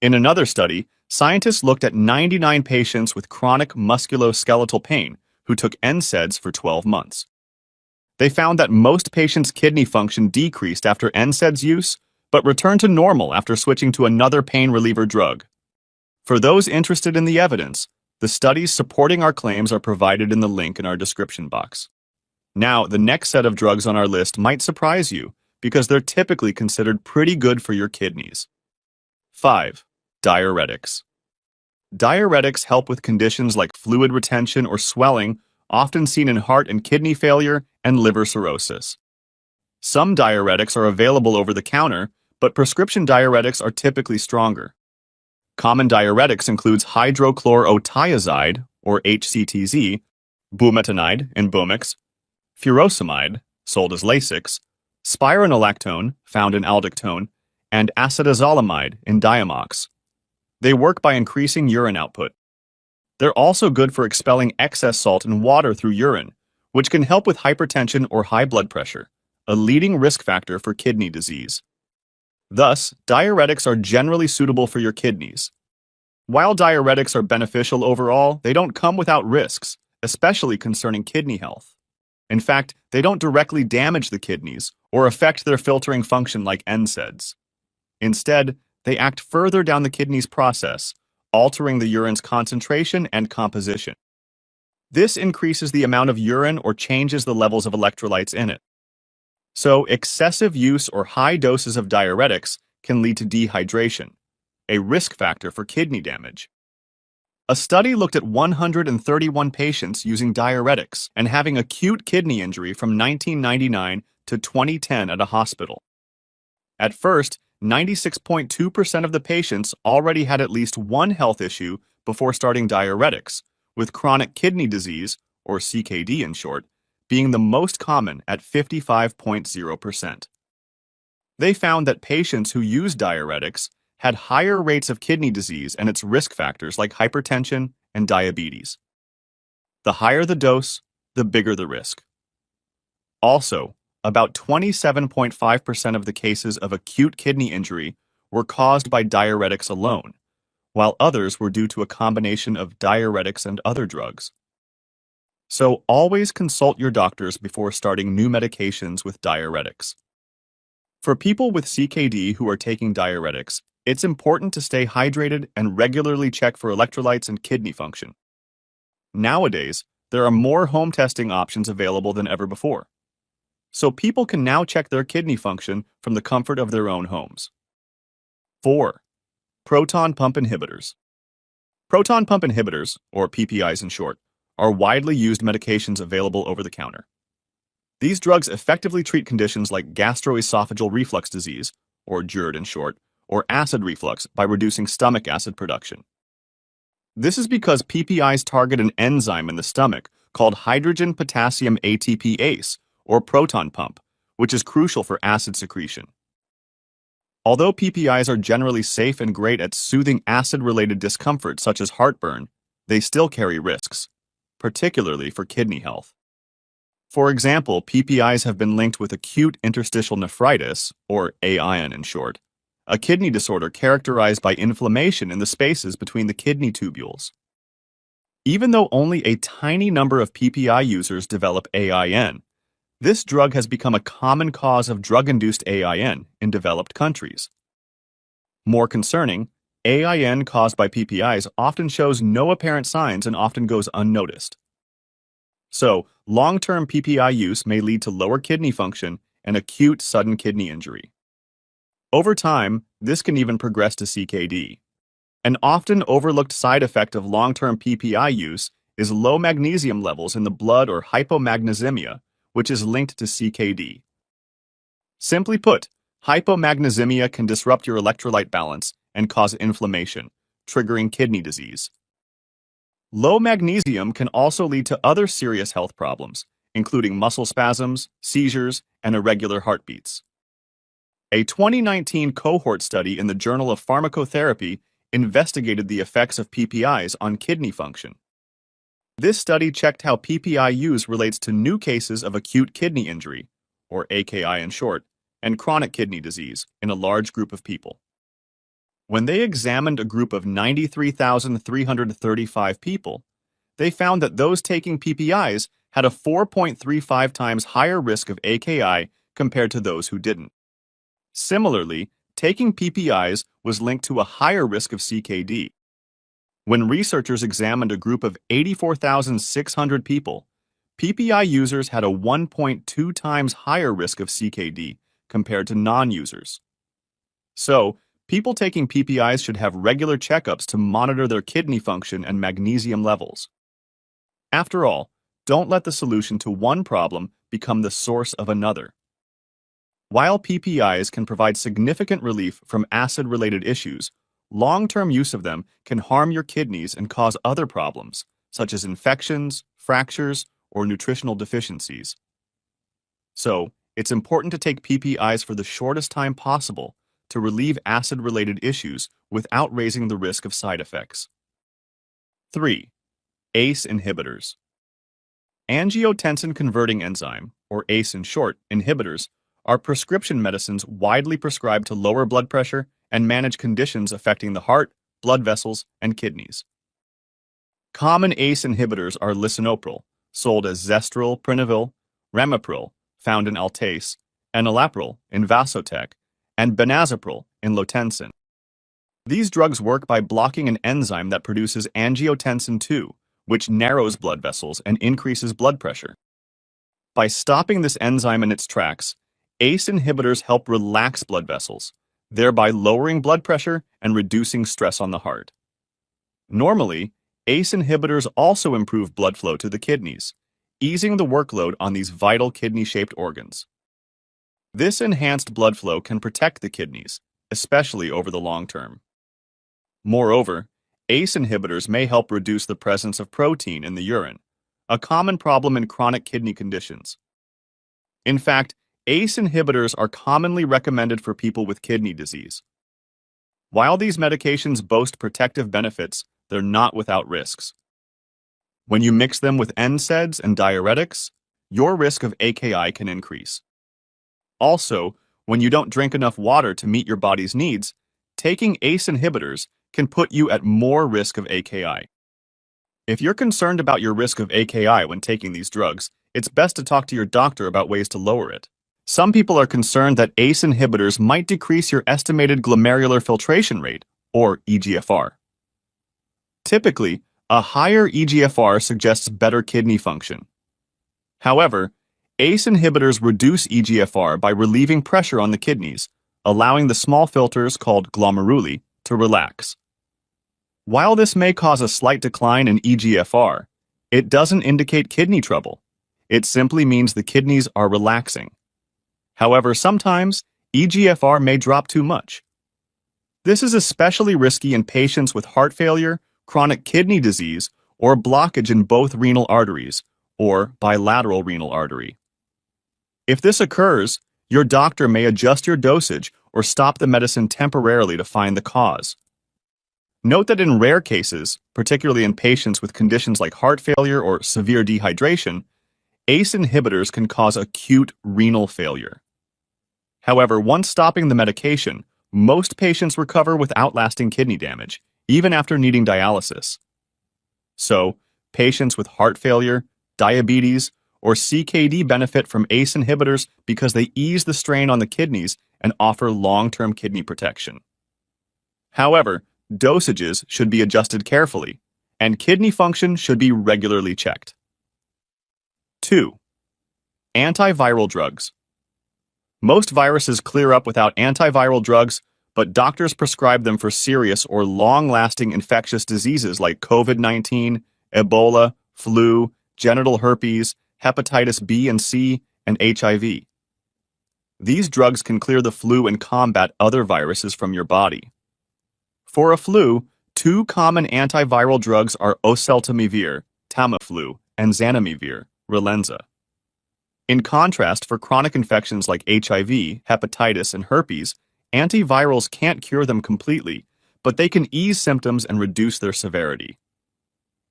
In another study, scientists looked at 99 patients with chronic musculoskeletal pain who took NSAIDs for 12 months. They found that most patients' kidney function decreased after NSAIDs use, but returned to normal after switching to another pain reliever drug. For those interested in the evidence, the studies supporting our claims are provided in the link in our description box. Now, the next set of drugs on our list might surprise you because they're typically considered pretty good for your kidneys. 5. Diuretics. Diuretics help with conditions like fluid retention or swelling, often seen in heart and kidney failure and liver cirrhosis. Some diuretics are available over the counter, but prescription diuretics are typically stronger. Common diuretics includes hydrochlorothiazide, or HCTZ, bumetanide in Bomix, furosemide, sold as Lasix, spironolactone, found in Aldactone, and acetazolamide in Diamox. They work by increasing urine output. They're also good for expelling excess salt and water through urine, which can help with hypertension or high blood pressure, a leading risk factor for kidney disease. Thus, diuretics are generally suitable for your kidneys. While diuretics are beneficial overall, they don't come without risks, especially concerning kidney health. In fact, they don't directly damage the kidneys or affect their filtering function like NSAIDs. Instead, they act further down the kidney's process, altering the urine's concentration and composition. This increases the amount of urine or changes the levels of electrolytes in it. So, excessive use or high doses of diuretics can lead to dehydration, a risk factor for kidney damage. A study looked at 131 patients using diuretics and having acute kidney injury from 1999 to 2010 at a hospital. At first, 96.2% of the patients already had at least one health issue before starting diuretics, with chronic kidney disease, or CKD in short, being the most common at 55.0%. They found that patients who used diuretics had higher rates of kidney disease and its risk factors like hypertension and diabetes. The higher the dose, the bigger the risk. Also, about 27.5% of the cases of acute kidney injury were caused by diuretics alone, while others were due to a combination of diuretics and other drugs. So always consult your doctors before starting new medications with diuretics. For people with CKD who are taking diuretics, it's important to stay hydrated and regularly check for electrolytes and kidney function. Nowadays, there are more home testing options available than ever before, so people can now check their kidney function from the comfort of their own homes. 4. Proton pump inhibitors. Proton pump inhibitors, or PPIs in short, are widely used medications available over the counter. These drugs effectively treat conditions like gastroesophageal reflux disease, or GERD in short, or acid reflux by reducing stomach acid production. This is because PPIs target an enzyme in the stomach called hydrogen potassium ATPase, or proton pump, which is crucial for acid secretion. Although PPIs are generally safe and great at soothing acid-related discomfort such as heartburn, they still carry risks, particularly for kidney health. For example, PPIs have been linked with acute interstitial nephritis, or AIN in short, a kidney disorder characterized by inflammation in the spaces between the kidney tubules. Even though only a tiny number of PPI users develop AIN, this drug has become a common cause of drug-induced AIN in developed countries. More concerning, AIN caused by PPIs often shows no apparent signs and often goes unnoticed. So, long-term PPI use may lead to lower kidney function and acute sudden kidney injury. Over time, this can even progress to CKD. An often overlooked side effect of long-term PPI use is low magnesium levels in the blood or hypomagnesemia, which is linked to CKD. Simply put, hypomagnesemia can disrupt your electrolyte balance and cause inflammation, triggering kidney disease. Low magnesium can also lead to other serious health problems, including muscle spasms, seizures, and irregular heartbeats. A 2019 cohort study in the Journal of Pharmacotherapy investigated the effects of PPIs on kidney function. This study checked how PPI use relates to new cases of acute kidney injury, or AKI in short, and chronic kidney disease in a large group of people. When they examined a group of 93,335 people, they found that those taking PPIs had a 4.35 times higher risk of AKI compared to those who didn't. Similarly, taking PPIs was linked to a higher risk of CKD. When researchers examined a group of 84,600 people, PPI users had a 1.2 times higher risk of CKD compared to non-users. So, people taking PPIs should have regular checkups to monitor their kidney function and magnesium levels. After all, don't let the solution to one problem become the source of another. While PPIs can provide significant relief from acid-related issues, long-term use of them can harm your kidneys and cause other problems, such as infections, fractures, or nutritional deficiencies. So, it's important to take PPIs for the shortest time possible to relieve acid-related issues without raising the risk of side effects. 3. ACE inhibitors. Angiotensin-converting enzyme, or ACE in short, inhibitors, are prescription medicines widely prescribed to lower blood pressure and manage conditions affecting the heart, blood vessels, and kidneys. Common ACE inhibitors are lisinopril, sold as Zestril, Prinavil, Ramipril, found in Altace, enalapril in Vasotec, and benazepril in Lotensin. These drugs work by blocking an enzyme that produces angiotensin II, which narrows blood vessels and increases blood pressure. By stopping this enzyme in its tracks, ACE inhibitors help relax blood vessels, thereby lowering blood pressure and reducing stress on the heart. Normally, ACE inhibitors also improve blood flow to the kidneys, easing the workload on these vital kidney-shaped organs. This enhanced blood flow can protect the kidneys, especially over the long term. Moreover, ACE inhibitors may help reduce the presence of protein in the urine, a common problem in chronic kidney conditions. In fact, ACE inhibitors are commonly recommended for people with kidney disease. While these medications boast protective benefits, they're not without risks. When you mix them with NSAIDs and diuretics, your risk of AKI can increase. Also, when you don't drink enough water to meet your body's needs, taking ACE inhibitors can put you at more risk of AKI. If you're concerned about your risk of AKI when taking these drugs, it's best to talk to your doctor about ways to lower it. Some people are concerned that ACE inhibitors might decrease your estimated glomerular filtration rate, or eGFR. Typically, a higher eGFR suggests better kidney function. However, ACE inhibitors reduce eGFR by relieving pressure on the kidneys, allowing the small filters called glomeruli to relax. While this may cause a slight decline in eGFR, it doesn't indicate kidney trouble. It simply means the kidneys are relaxing. However, sometimes eGFR may drop too much. This is especially risky in patients with heart failure, chronic kidney disease, or blockage in both renal arteries, or bilateral renal artery. If this occurs, your doctor may adjust your dosage or stop the medicine temporarily to find the cause. Note that in rare cases, particularly in patients with conditions like heart failure or severe dehydration, ACE inhibitors can cause acute renal failure. However, once stopping the medication, most patients recover without lasting kidney damage, even after needing dialysis. So, patients with heart failure, diabetes, or CKD benefit from ACE inhibitors because they ease the strain on the kidneys and offer long-term kidney protection. However, dosages should be adjusted carefully, and kidney function should be regularly checked. 2. Antiviral drugs. Most viruses clear up without antiviral drugs, but doctors prescribe them for serious or long-lasting infectious diseases like COVID-19, Ebola, flu, genital herpes, hepatitis B and C, and HIV. These drugs can clear the flu and combat other viruses from your body. For a flu, two common antiviral drugs are oseltamivir, Tamiflu, and zanamivir, Relenza. In contrast, for chronic infections like HIV, hepatitis, and herpes, antivirals can't cure them completely, but they can ease symptoms and reduce their severity.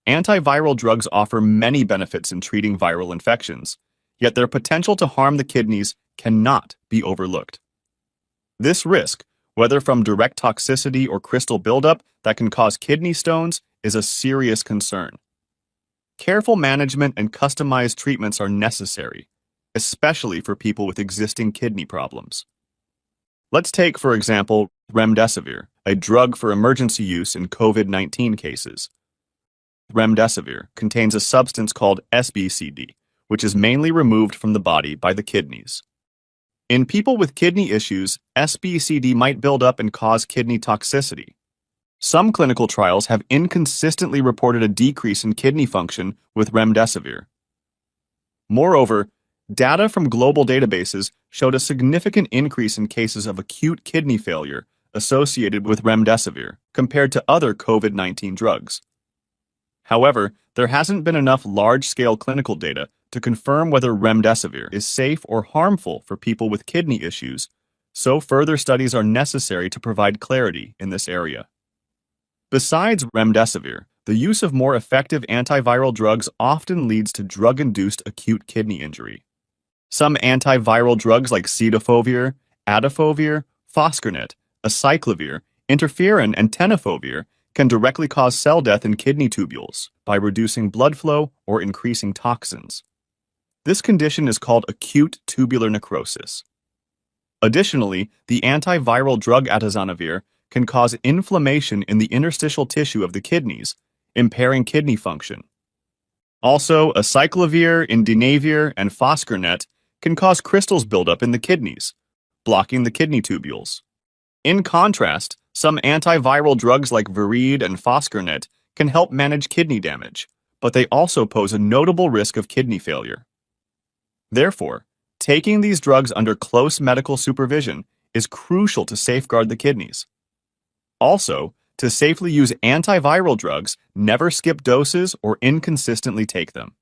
Antiviral drugs offer many benefits in treating viral infections, yet their potential to harm the kidneys cannot be overlooked. This risk, whether from direct toxicity or crystal buildup that can cause kidney stones, is a serious concern. Careful management and customized treatments are necessary, especially for people with existing kidney problems. Let's take, for example, remdesivir, a drug for emergency use in COVID-19 cases. Remdesivir contains a substance called SBCD, which is mainly removed from the body by the kidneys. In people with kidney issues, SBCD might build up and cause kidney toxicity. Some clinical trials have inconsistently reported a decrease in kidney function with remdesivir. Moreover, data from global databases showed a significant increase in cases of acute kidney failure associated with remdesivir compared to other COVID-19 drugs. However, there hasn't been enough large-scale clinical data to confirm whether remdesivir is safe or harmful for people with kidney issues, so further studies are necessary to provide clarity in this area. Besides remdesivir, the use of more effective antiviral drugs often leads to drug-induced acute kidney injury. Some antiviral drugs like cidofovir, adafovir, foscarnet, acyclovir, interferon, and tenofovir can directly cause cell death in kidney tubules by reducing blood flow or increasing toxins. This condition is called acute tubular necrosis. Additionally, the antiviral drug atazanavir can cause inflammation in the interstitial tissue of the kidneys, impairing kidney function. Also, acyclovir, indinavir, and foscarnet can cause crystals buildup in the kidneys, blocking the kidney tubules. In contrast, some antiviral drugs like Viread and foscarnet can help manage kidney damage, but they also pose a notable risk of kidney failure. Therefore, taking these drugs under close medical supervision is crucial to safeguard the kidneys. Also, to safely use antiviral drugs, never skip doses or inconsistently take them.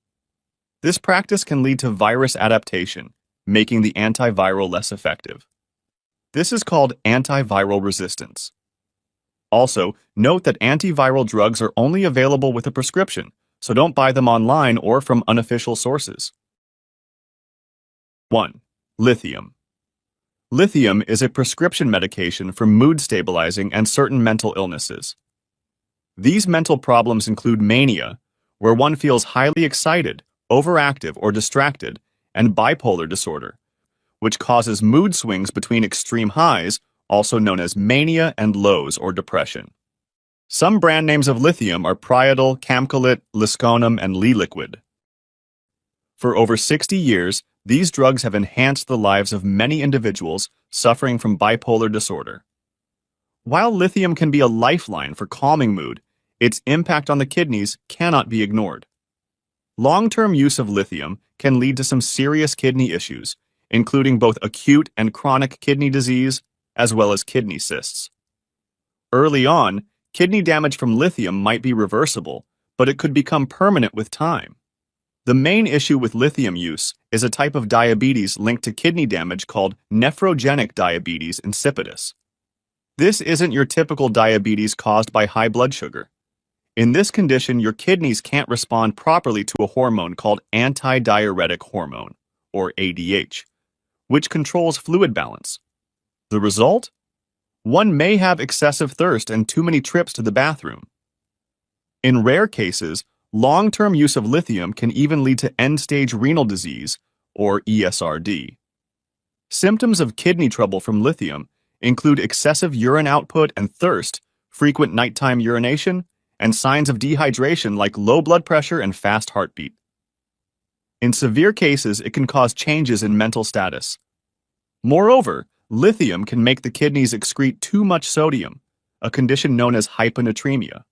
This practice can lead to virus adaptation, making the antiviral less effective. This is called antiviral resistance. Also, note that antiviral drugs are only available with a prescription, so don't buy them online or from unofficial sources. 1. Lithium. Lithium is a prescription medication for mood stabilizing and certain mental illnesses. These mental problems include mania, where one feels highly excited, overactive, or distracted, and bipolar disorder, which causes mood swings between extreme highs, also known as mania and lows or depression. Some brand names of lithium are Priadol, Camcolit, Lisconum, and Liquid. For over 60 years, these drugs have enhanced the lives of many individuals suffering from bipolar disorder. While lithium can be a lifeline for calming mood, its impact on the kidneys cannot be ignored. Long-term use of lithium can lead to some serious kidney issues, including both acute and chronic kidney disease, as well as kidney cysts. Early on, kidney damage from lithium might be reversible, but it could become permanent with time. The main issue with lithium use is a type of diabetes linked to kidney damage called nephrogenic diabetes insipidus. This isn't your typical diabetes caused by high blood sugar. In this condition, your kidneys can't respond properly to a hormone called antidiuretic hormone, or ADH, which controls fluid balance. The result? One may have excessive thirst and too many trips to the bathroom. In rare cases, long-term use of lithium can even lead to end-stage renal disease, or ESRD. Symptoms of kidney trouble from lithium include excessive urine output and thirst, frequent nighttime urination, and signs of dehydration like low blood pressure and fast heartbeat. In severe cases, it can cause changes in mental status. Moreover, lithium can make the kidneys excrete too much sodium, a condition known as hyponatremia.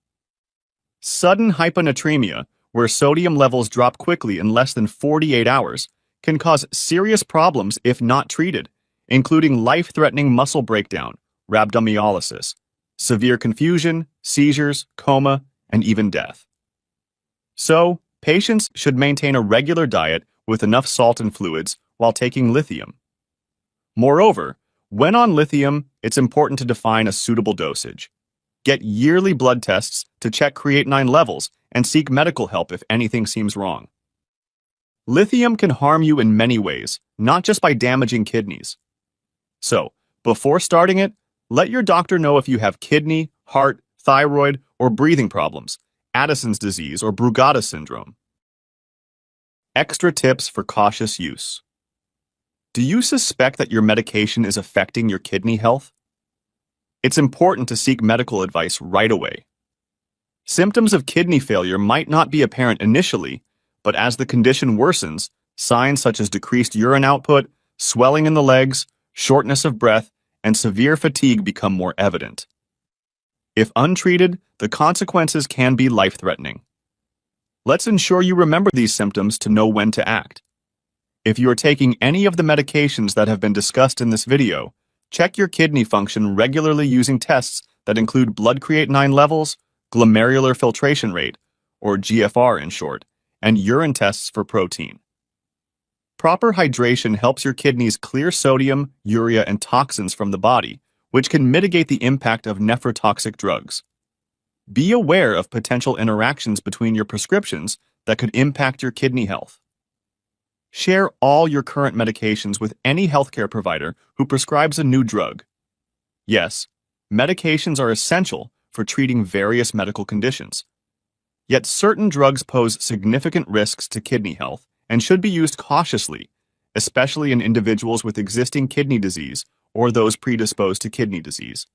Sudden hyponatremia, where sodium levels drop quickly in less than 48 hours, can cause serious problems if not treated, including life-threatening muscle breakdown, rhabdomyolysis, severe confusion, seizures, coma, and even death. So, patients should maintain a regular diet with enough salt and fluids while taking lithium. Moreover, when on lithium, it's important to define a suitable dosage. Get yearly blood tests to check creatinine levels and seek medical help if anything seems wrong. Lithium can harm you in many ways, not just by damaging kidneys. So, before starting it, let your doctor know if you have kidney, heart, thyroid, or breathing problems, Addison's disease, or Brugada syndrome. Extra tips for cautious use. Do you suspect that your medication is affecting your kidney health? It's important to seek medical advice right away. Symptoms of kidney failure might not be apparent initially, but as the condition worsens, signs such as decreased urine output, swelling in the legs, shortness of breath, and severe fatigue become more evident. If untreated, the consequences can be life-threatening. Let's ensure you remember these symptoms to know when to act. If you are taking any of the medications that have been discussed in this video, check your kidney function regularly using tests that include blood creatinine levels, glomerular filtration rate, or GFR in short, and urine tests for protein. Proper hydration helps your kidneys clear sodium, urea, and toxins from the body, which can mitigate the impact of nephrotoxic drugs. Be aware of potential interactions between your prescriptions that could impact your kidney health. Share all your current medications with any healthcare provider who prescribes a new drug. Yes, medications are essential for for treating various medical conditions. Yet certain drugs pose significant risks to kidney health and should be used cautiously, especially in individuals with existing kidney disease or those predisposed to kidney disease.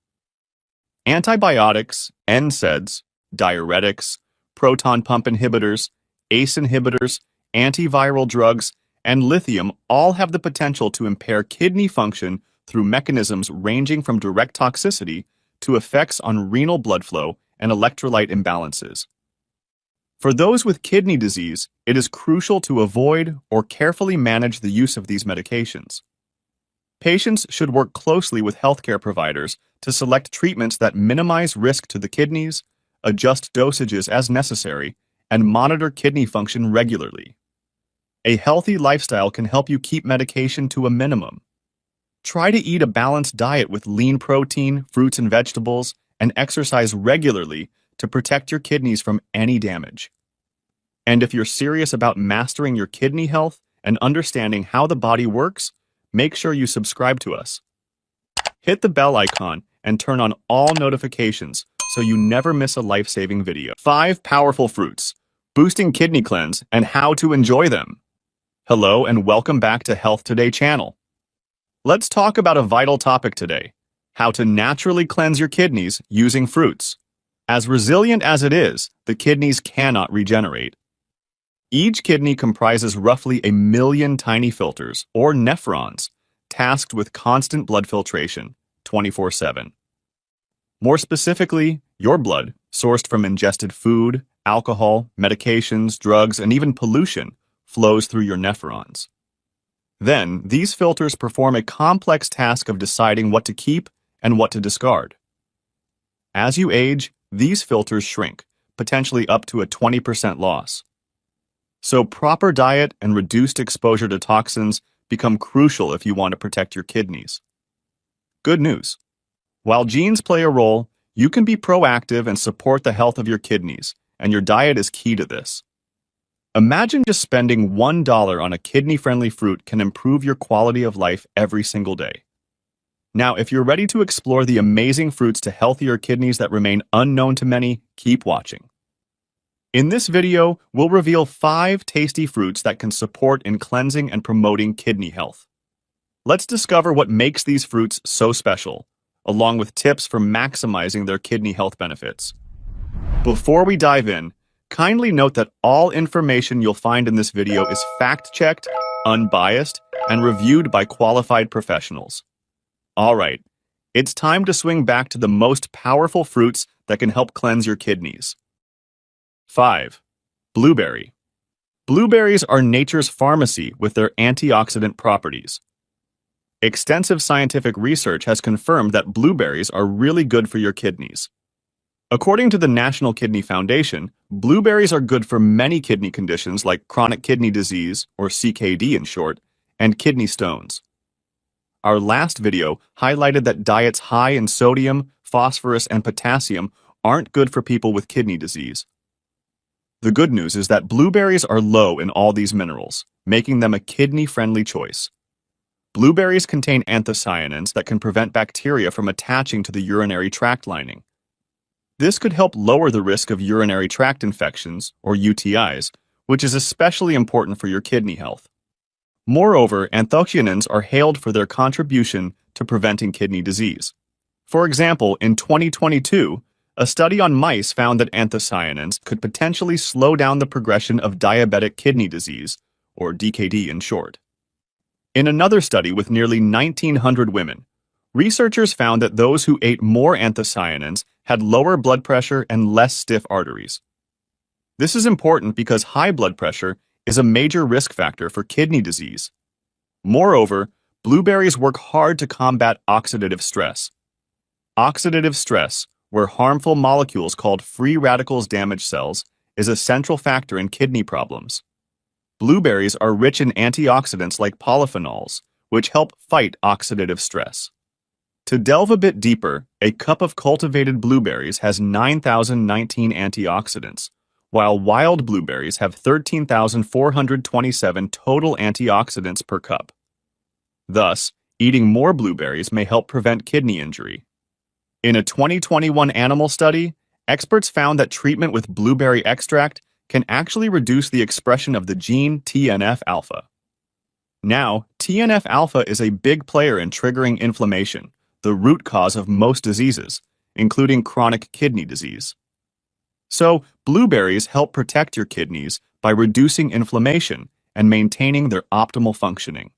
Antibiotics, NSAIDs, diuretics, proton pump inhibitors, ACE inhibitors, antiviral drugs, and lithium all have the potential to impair kidney function through mechanisms ranging from direct toxicity to effects on renal blood flow and electrolyte imbalances. For those with kidney disease, it is crucial to avoid or carefully manage the use of these medications. Patients should work closely with healthcare providers to select treatments that minimize risk to the kidneys, adjust dosages as necessary, and monitor kidney function regularly. A healthy lifestyle can help you keep medication to a minimum. Try to eat a balanced diet with lean protein, fruits and vegetables, and exercise regularly to protect your kidneys from any damage. And if you're serious about mastering your kidney health and understanding how the body works, make sure you subscribe to us. Hit the bell icon and turn on all notifications so you never miss a life-saving video. 5 powerful fruits, boosting kidney cleanse, and how to enjoy them. Hello and welcome back to Health Today channel. Let's talk about a vital topic today, how to naturally cleanse your kidneys using fruits. As resilient as it is, the kidneys cannot regenerate. Each kidney comprises roughly 1 million tiny filters, or nephrons, tasked with constant blood filtration, 24/7. More specifically, your blood, sourced from ingested food, alcohol, medications, drugs, and even pollution, flows through your nephrons. Then, these filters perform a complex task of deciding what to keep and what to discard. As you age, these filters shrink, potentially up to a 20% loss. So proper diet and reduced exposure to toxins become crucial if you want to protect your kidneys. Good news. While genes play a role, you can be proactive and support the health of your kidneys, and your diet is key to this. Imagine just spending $1 on a kidney-friendly fruit can improve your quality of life every single day. Now, if you're ready to explore the amazing fruits to healthier kidneys that remain unknown to many, keep watching. In this video, we'll reveal 5 tasty fruits that can support in cleansing and promoting kidney health. Let's discover what makes these fruits so special, along with tips for maximizing their kidney health benefits. Before we dive in, kindly note that all information you'll find in this video is fact-checked, unbiased, and reviewed by qualified professionals. All right, it's time to swing back to the most powerful fruits that can help cleanse your kidneys. 5. Blueberry. Blueberries are nature's pharmacy with their antioxidant properties. Extensive scientific research has confirmed that blueberries are really good for your kidneys. According to the National Kidney Foundation, blueberries are good for many kidney conditions like chronic kidney disease, or CKD in short, and kidney stones. Our last video highlighted that diets high in sodium, phosphorus, and potassium aren't good for people with kidney disease. The good news is that blueberries are low in all these minerals, making them a kidney-friendly choice. Blueberries contain anthocyanins that can prevent bacteria from attaching to the urinary tract lining. This could help lower the risk of urinary tract infections, or UTIs, which is especially important for your kidney health. Moreover, anthocyanins are hailed for their contribution to preventing kidney disease. For example, in 2022, a study on mice found that anthocyanins could potentially slow down the progression of diabetic kidney disease, or DKD in short. In another study with nearly 1,900 women, researchers found that those who ate more anthocyanins had lower blood pressure and less stiff arteries. This is important because high blood pressure is a major risk factor for kidney disease. Moreover, blueberries work hard to combat oxidative stress. Oxidative stress, where harmful molecules called free radicals damage cells, is a central factor in kidney problems. Blueberries are rich in antioxidants like polyphenols, which help fight oxidative stress. To delve a bit deeper, a cup of cultivated blueberries has 9,019 antioxidants, while wild blueberries have 13,427 total antioxidants per cup. Thus, eating more blueberries may help prevent kidney injury. In a 2021 animal study, experts found that treatment with blueberry extract can actually reduce the expression of the gene TNF-alpha. Now, TNF-alpha is a big player in triggering inflammation, the root cause of most diseases, including chronic kidney disease. So, blueberries help protect your kidneys by reducing inflammation and maintaining their optimal functioning.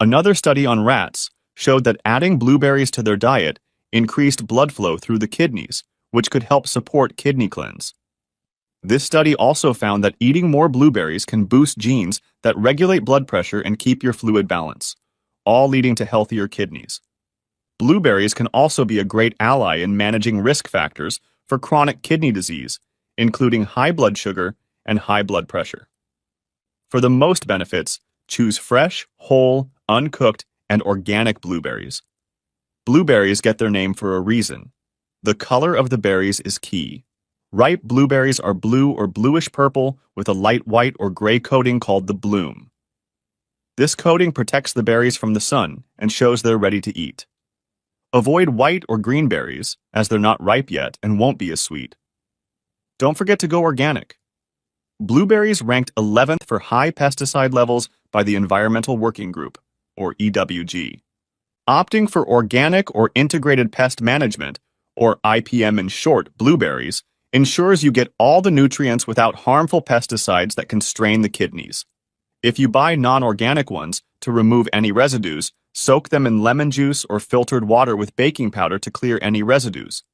Another study on rats showed that adding blueberries to their diet increased blood flow through the kidneys, which could help support kidney cleanse. This study also found that eating more blueberries can boost genes that regulate blood pressure and keep your fluid balance, all leading to healthier kidneys. Blueberries can also be a great ally in managing risk factors for chronic kidney disease, including high blood sugar and high blood pressure. For the most benefits, choose fresh, whole, uncooked, and organic blueberries. Blueberries get their name for a reason. The color of the berries is key. Ripe blueberries are blue or bluish-purple with a light white or gray coating called the bloom. This coating protects the berries from the sun and shows they're ready to eat. Avoid white or green berries, as they're not ripe yet and won't be as sweet. Don't forget to go organic. Blueberries ranked 11th for high pesticide levels by the Environmental Working Group, or EWG. Opting for organic or integrated pest management, or IPM in short, blueberries, ensures you get all the nutrients without harmful pesticides that can strain the kidneys. If you buy non-organic ones, to remove any residues, soak them in lemon juice or filtered water with baking powder to clear any residues.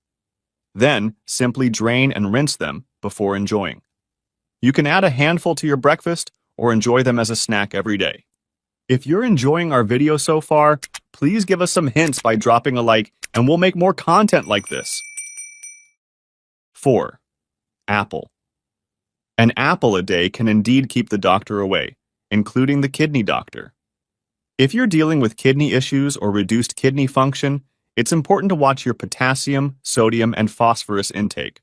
Then, simply drain and rinse them before enjoying. You can add a handful to your breakfast or enjoy them as a snack every day. If you're enjoying our video so far, please give us some hints by dropping a like, and we'll make more content like this. 4. Apple. An apple a day can indeed keep the doctor away, including the kidney doctor. If you're dealing with kidney issues or reduced kidney function, it's important to watch your potassium, sodium, and phosphorus intake.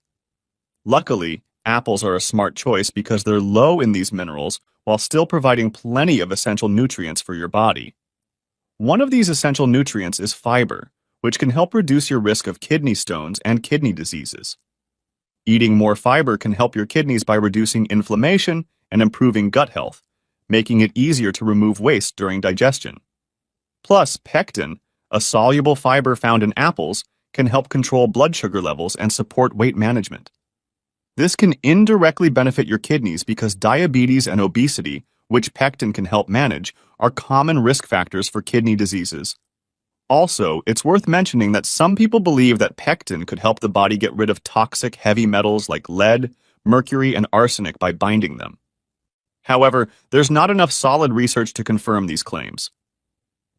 Luckily, apples are a smart choice because they're low in these minerals while still providing plenty of essential nutrients for your body. One of these essential nutrients is fiber, which can help reduce your risk of kidney stones and kidney diseases. Eating more fiber can help your kidneys by reducing inflammation and improving gut health, making it easier to remove waste during digestion. Plus, pectin, a soluble fiber found in apples, can help control blood sugar levels and support weight management. This can indirectly benefit your kidneys because diabetes and obesity, which pectin can help manage, are common risk factors for kidney diseases. Also, it's worth mentioning that some people believe that pectin could help the body get rid of toxic heavy metals like lead, mercury, and arsenic by binding them. However, there's not enough solid research to confirm these claims.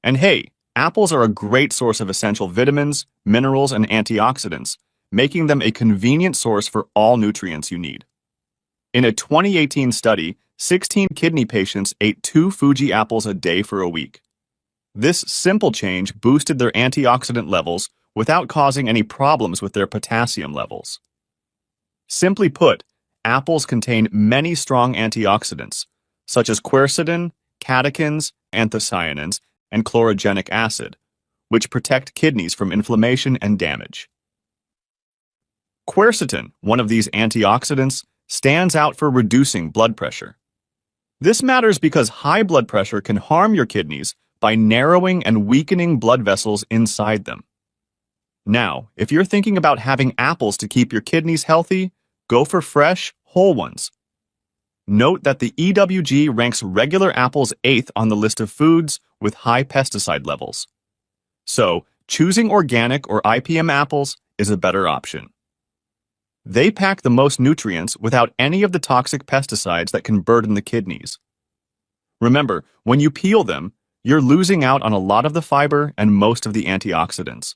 And hey, apples are a great source of essential vitamins, minerals, and antioxidants, making them a convenient source for all nutrients you need. In a 2018 study, 16 kidney patients ate 2 Fuji apples a day for a week. This simple change boosted their antioxidant levels without causing any problems with their potassium levels. Simply put, apples contain many strong antioxidants, such as quercetin, catechins, anthocyanins, and chlorogenic acid, which protect kidneys from inflammation and damage. Quercetin, one of these antioxidants, stands out for reducing blood pressure. This matters because high blood pressure can harm your kidneys by narrowing and weakening blood vessels inside them. Now, if you're thinking about having apples to keep your kidneys healthy, go for fresh, whole ones. Note that the EWG ranks regular apples 8th on the list of foods with high pesticide levels. So, choosing organic or IPM apples is a better option. They pack the most nutrients without any of the toxic pesticides that can burden the kidneys. Remember, when you peel them, you're losing out on a lot of the fiber and most of the antioxidants.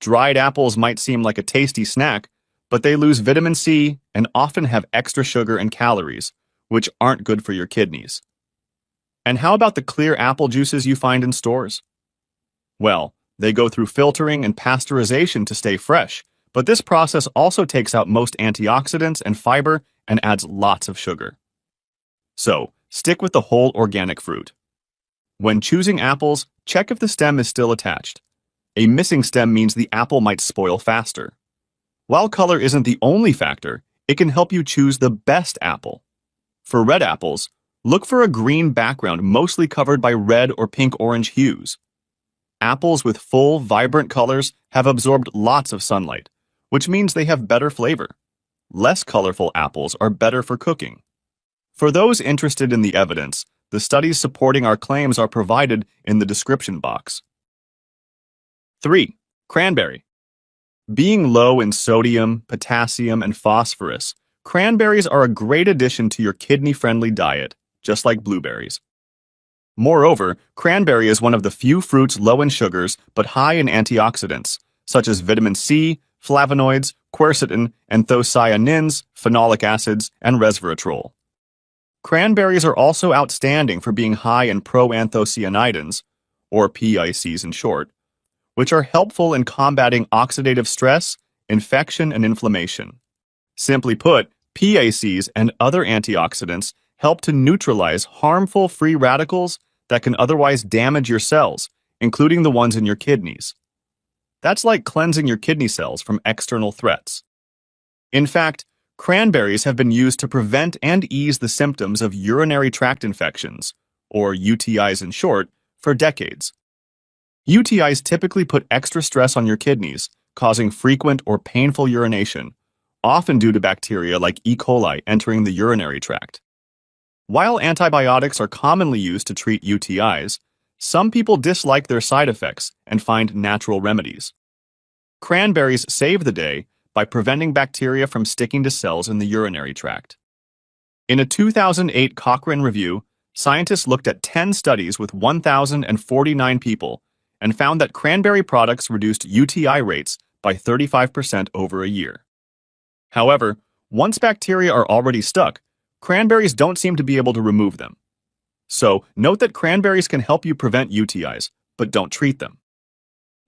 Dried apples might seem like a tasty snack, but they lose vitamin C and often have extra sugar and calories, which aren't good for your kidneys. And how about the clear apple juices you find in stores? Well, they go through filtering and pasteurization to stay fresh, but this process also takes out most antioxidants and fiber and adds lots of sugar. So, stick with the whole organic fruit. When choosing apples, check if the stem is still attached. A missing stem means the apple might spoil faster. While color isn't the only factor, it can help you choose the best apple. For red apples, look for a green background mostly covered by red or pink-orange hues. Apples with full, vibrant colors have absorbed lots of sunlight, which means they have better flavor. Less colorful apples are better for cooking. For those interested in the evidence, the studies supporting our claims are provided in the description box. 3. Cranberry. Being low in sodium, potassium, and phosphorus, cranberries are a great addition to your kidney-friendly diet, just like blueberries. Moreover, cranberry is one of the few fruits low in sugars but high in antioxidants, such as vitamin C, flavonoids, quercetin, anthocyanins, phenolic acids, and resveratrol. Cranberries are also outstanding for being high in proanthocyanidins, or PICs in short, which are helpful in combating oxidative stress, infection, and inflammation. Simply put, PICs and other antioxidants help to neutralize harmful free radicals that can otherwise damage your cells, including the ones in your kidneys. That's like cleansing your kidney cells from external threats. In fact, cranberries have been used to prevent and ease the symptoms of urinary tract infections, or UTIs in short, for decades. UTIs typically put extra stress on your kidneys, causing frequent or painful urination, often due to bacteria like E. coli entering the urinary tract. While antibiotics are commonly used to treat UTIs, some people dislike their side effects and find natural remedies. Cranberries save the day by preventing bacteria from sticking to cells in the urinary tract. In a 2008 Cochrane review, scientists looked at 10 studies with 1,049 people and found that cranberry products reduced UTI rates by 35% over a year. However, once bacteria are already stuck, cranberries don't seem to be able to remove them. So, note that cranberries can help you prevent UTIs, but don't treat them.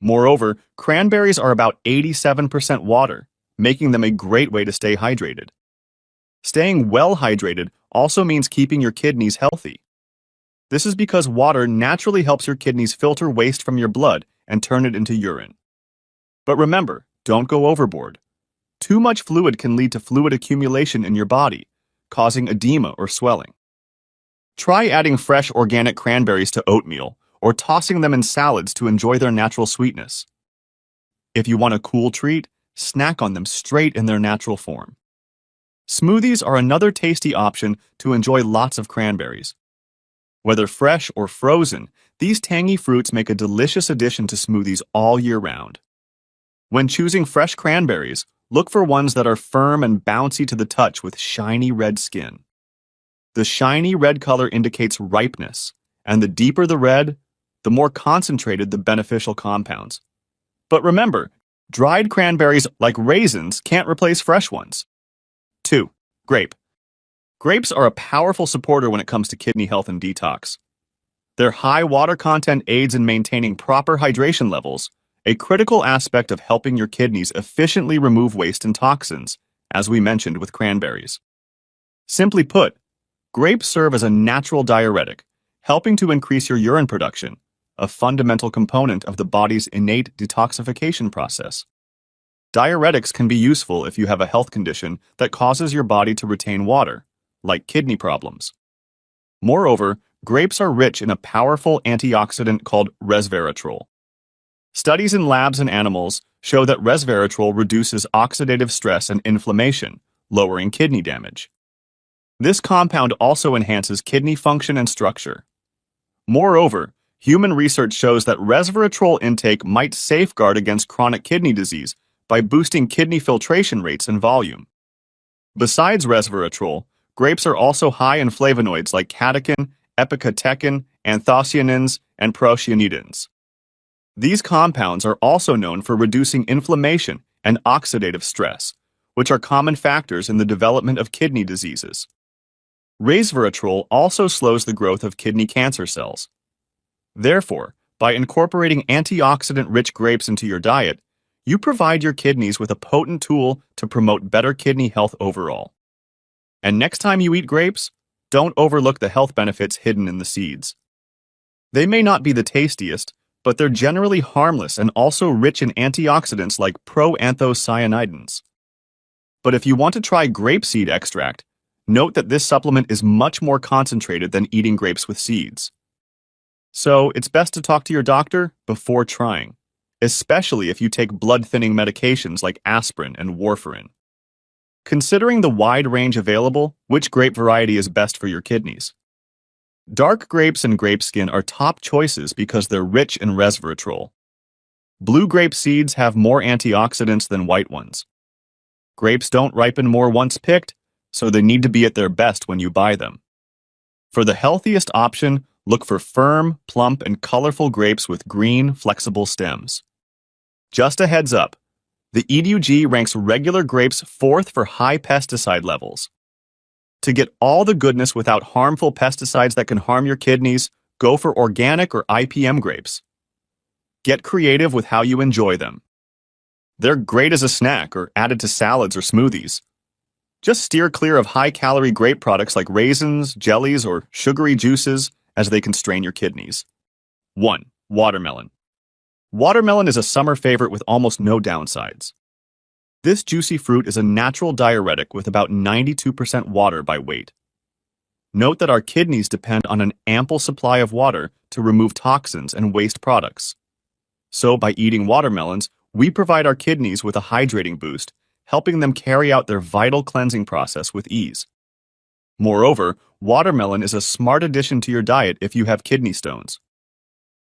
Moreover, cranberries are about 87% water, making them a great way to stay hydrated. Staying well hydrated also means keeping your kidneys healthy. This is because water naturally helps your kidneys filter waste from your blood and turn it into urine. But remember, don't go overboard. Too much fluid can lead to fluid accumulation in your body, causing edema or swelling. Try adding fresh organic cranberries to oatmeal or tossing them in salads to enjoy their natural sweetness. If you want a cool treat, snack on them straight in their natural form. Smoothies are another tasty option to enjoy lots of cranberries. Whether fresh or frozen, these tangy fruits make a delicious addition to smoothies all year round. When choosing fresh cranberries, look for ones that are firm and bouncy to the touch with shiny red skin. The shiny red color indicates ripeness, and the deeper the red, the more concentrated the beneficial compounds. But remember, dried cranberries like raisins can't replace fresh ones. 2. Grape. Grapes are a powerful supporter when it comes to kidney health and detox. Their high water content aids in maintaining proper hydration levels, a critical aspect of helping your kidneys efficiently remove waste and toxins, as we mentioned with cranberries. Simply put, grapes serve as a natural diuretic, helping to increase your urine production, a fundamental component of the body's innate detoxification process. Diuretics can be useful if you have a health condition that causes your body to retain water, like kidney problems. Moreover, grapes are rich in a powerful antioxidant called resveratrol. Studies in labs and animals show that resveratrol reduces oxidative stress and inflammation, lowering kidney damage. This compound also enhances kidney function and structure. Moreover, human research shows that resveratrol intake might safeguard against chronic kidney disease by boosting kidney filtration rates and volume. Besides resveratrol, grapes are also high in flavonoids like catechin, epicatechin, anthocyanins, and procyanidins. These compounds are also known for reducing inflammation and oxidative stress, which are common factors in the development of kidney diseases. Resveratrol also slows the growth of kidney cancer cells. Therefore, by incorporating antioxidant-rich grapes into your diet, you provide your kidneys with a potent tool to promote better kidney health overall. And next time you eat grapes, don't overlook the health benefits hidden in the seeds. They may not be the tastiest, but they're generally harmless and also rich in antioxidants like proanthocyanidins. But if you want to try grapeseed extract, note that this supplement is much more concentrated than eating grapes with seeds. So it's best to talk to your doctor before trying, especially if you take blood-thinning medications like aspirin and warfarin. Considering the wide range available, which grape variety is best for your kidneys? Dark grapes and grape skin are top choices because they're rich in resveratrol. Blue grape seeds have more antioxidants than white ones. Grapes don't ripen more once picked, so they need to be at their best when you buy them. For the healthiest option, look for firm, plump, and colorful grapes with green, flexible stems. Just a heads up, the EDUG ranks regular grapes fourth for high pesticide levels. To get all the goodness without harmful pesticides that can harm your kidneys, go for organic or IPM grapes. Get creative with how you enjoy them. They're great as a snack or added to salads or smoothies. Just steer clear of high-calorie grape products like raisins, jellies, or sugary juices as they can strain your kidneys. 1. Watermelon. Watermelon is a summer favorite with almost no downsides. This juicy fruit is a natural diuretic with about 92% water by weight. Note that our kidneys depend on an ample supply of water to remove toxins and waste products. So by eating watermelons, we provide our kidneys with a hydrating boost, helping them carry out their vital cleansing process with ease. Moreover, watermelon is a smart addition to your diet if you have kidney stones.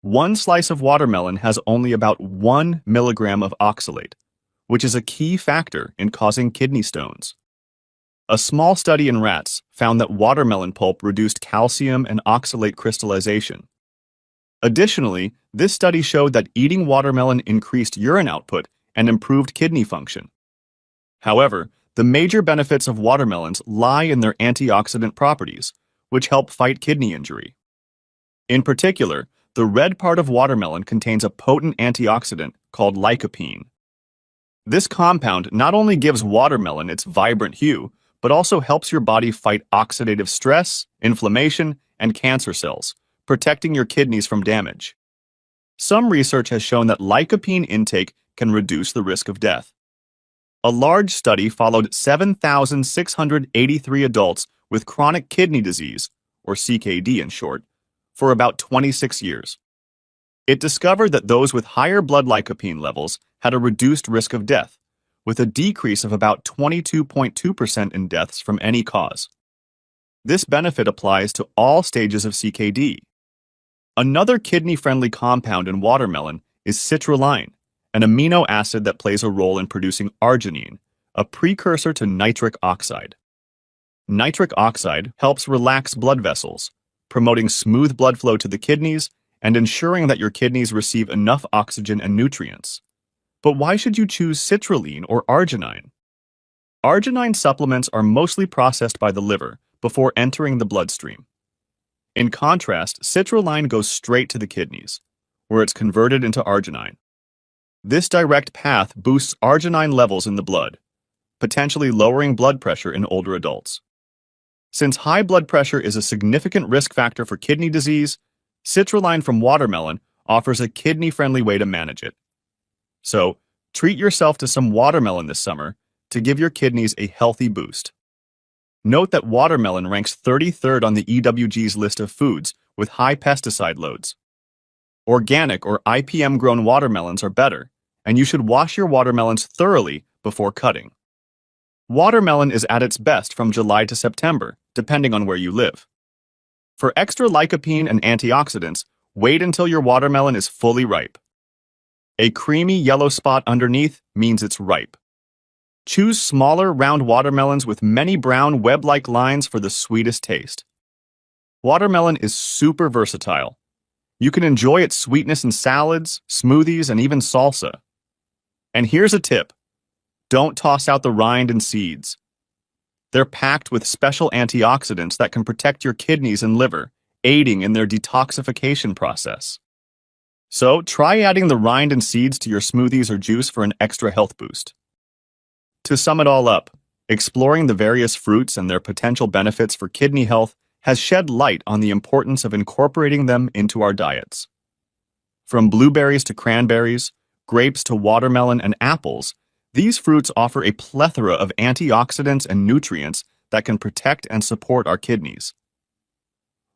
One slice of watermelon has only about 1 milligram of oxalate, which is a key factor in causing kidney stones. A small study in rats found that watermelon pulp reduced calcium and oxalate crystallization. Additionally, this study showed that eating watermelon increased urine output and improved kidney function. However, the major benefits of watermelons lie in their antioxidant properties, which help fight kidney injury. In particular, the red part of watermelon contains a potent antioxidant called lycopene. This compound not only gives watermelon its vibrant hue, but also helps your body fight oxidative stress, inflammation, and cancer cells, protecting your kidneys from damage. Some research has shown that lycopene intake can reduce the risk of death. A large study followed 7,683 adults with chronic kidney disease, or CKD in short, for about 26 years. It discovered that those with higher blood lycopene levels had a reduced risk of death, with a decrease of about 22.2% in deaths from any cause. This benefit applies to all stages of CKD. Another kidney-friendly compound in watermelon is citrulline, an amino acid that plays a role in producing arginine, a precursor to nitric oxide. Nitric oxide helps relax blood vessels, promoting smooth blood flow to the kidneys and ensuring that your kidneys receive enough oxygen and nutrients. But why should you choose citrulline or arginine? Arginine supplements are mostly processed by the liver before entering the bloodstream. In contrast, citrulline goes straight to the kidneys, where it's converted into arginine. This direct path boosts arginine levels in the blood, potentially lowering blood pressure in older adults. Since high blood pressure is a significant risk factor for kidney disease, citrulline from watermelon offers a kidney-friendly way to manage it. So, treat yourself to some watermelon this summer to give your kidneys a healthy boost. Note that watermelon ranks 33rd on the EWG's list of foods with high pesticide loads. Organic or IPM-grown watermelons are better, and you should wash your watermelons thoroughly before cutting. Watermelon is at its best from July to September, depending on where you live. For extra lycopene and antioxidants, wait until your watermelon is fully ripe. A creamy yellow spot underneath means it's ripe. Choose smaller, round watermelons with many brown, web-like lines for the sweetest taste. Watermelon is super versatile. You can enjoy its sweetness in salads, smoothies, and even salsa. And here's a tip. Don't toss out the rind and seeds. They're packed with special antioxidants that can protect your kidneys and liver, aiding in their detoxification process. So try adding the rind and seeds to your smoothies or juice for an extra health boost. To sum it all up, exploring the various fruits and their potential benefits for kidney health has shed light on the importance of incorporating them into our diets. From blueberries to cranberries, grapes to watermelon and apples, these fruits offer a plethora of antioxidants and nutrients that can protect and support our kidneys.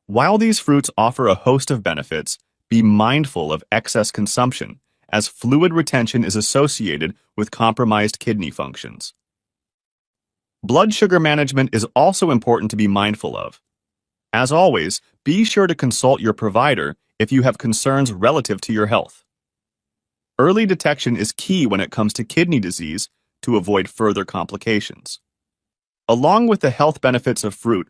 While these fruits offer a host of benefits, be mindful of excess consumption, as fluid retention is associated with compromised kidney functions. Blood sugar management is also important to be mindful of. As always, be sure to consult your provider if you have concerns relative to your health. Early detection is key when it comes to kidney disease to avoid further complications. Along with the health benefits of fruit,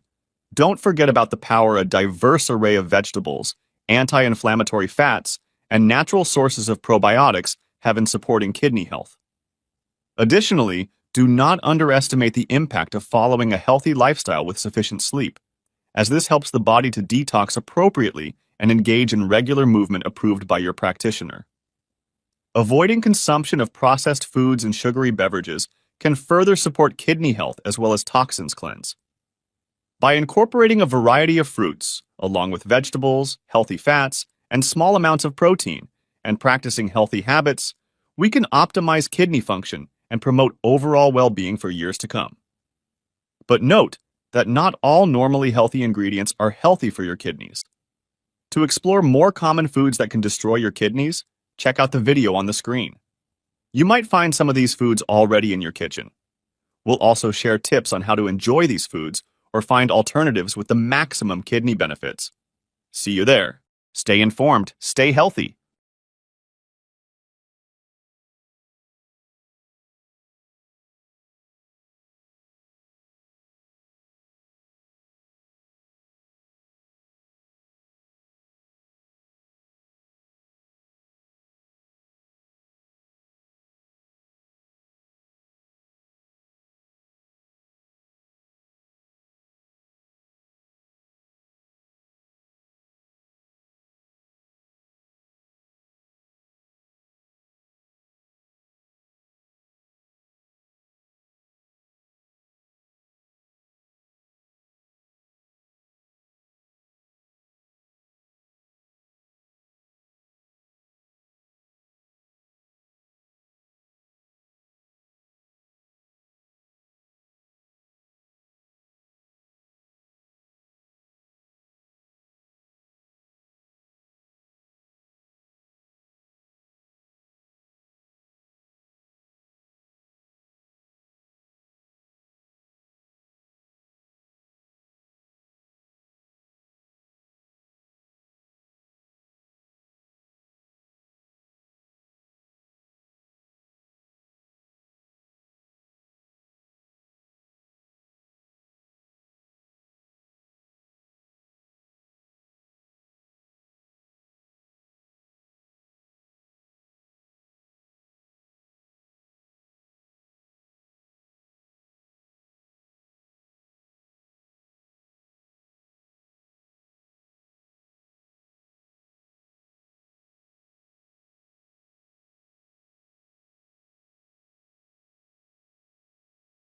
don't forget about the power a diverse array of vegetables, anti-inflammatory fats, and natural sources of probiotics have in supporting kidney health. Additionally, do not underestimate the impact of following a healthy lifestyle with sufficient sleep, as this helps the body to detox appropriately and engage in regular movement approved by your practitioner. Avoiding consumption of processed foods and sugary beverages can further support kidney health as well as toxins cleanse. By incorporating a variety of fruits, along with vegetables, healthy fats, and small amounts of protein, and practicing healthy habits, we can optimize kidney function and promote overall well-being for years to come. But note that not all normally healthy ingredients are healthy for your kidneys. To explore more common foods that can destroy your kidneys, check out the video on the screen. You might find some of these foods already in your kitchen. We'll also share tips on how to enjoy these foods or find alternatives with the maximum kidney benefits. See you there. Stay informed, stay healthy.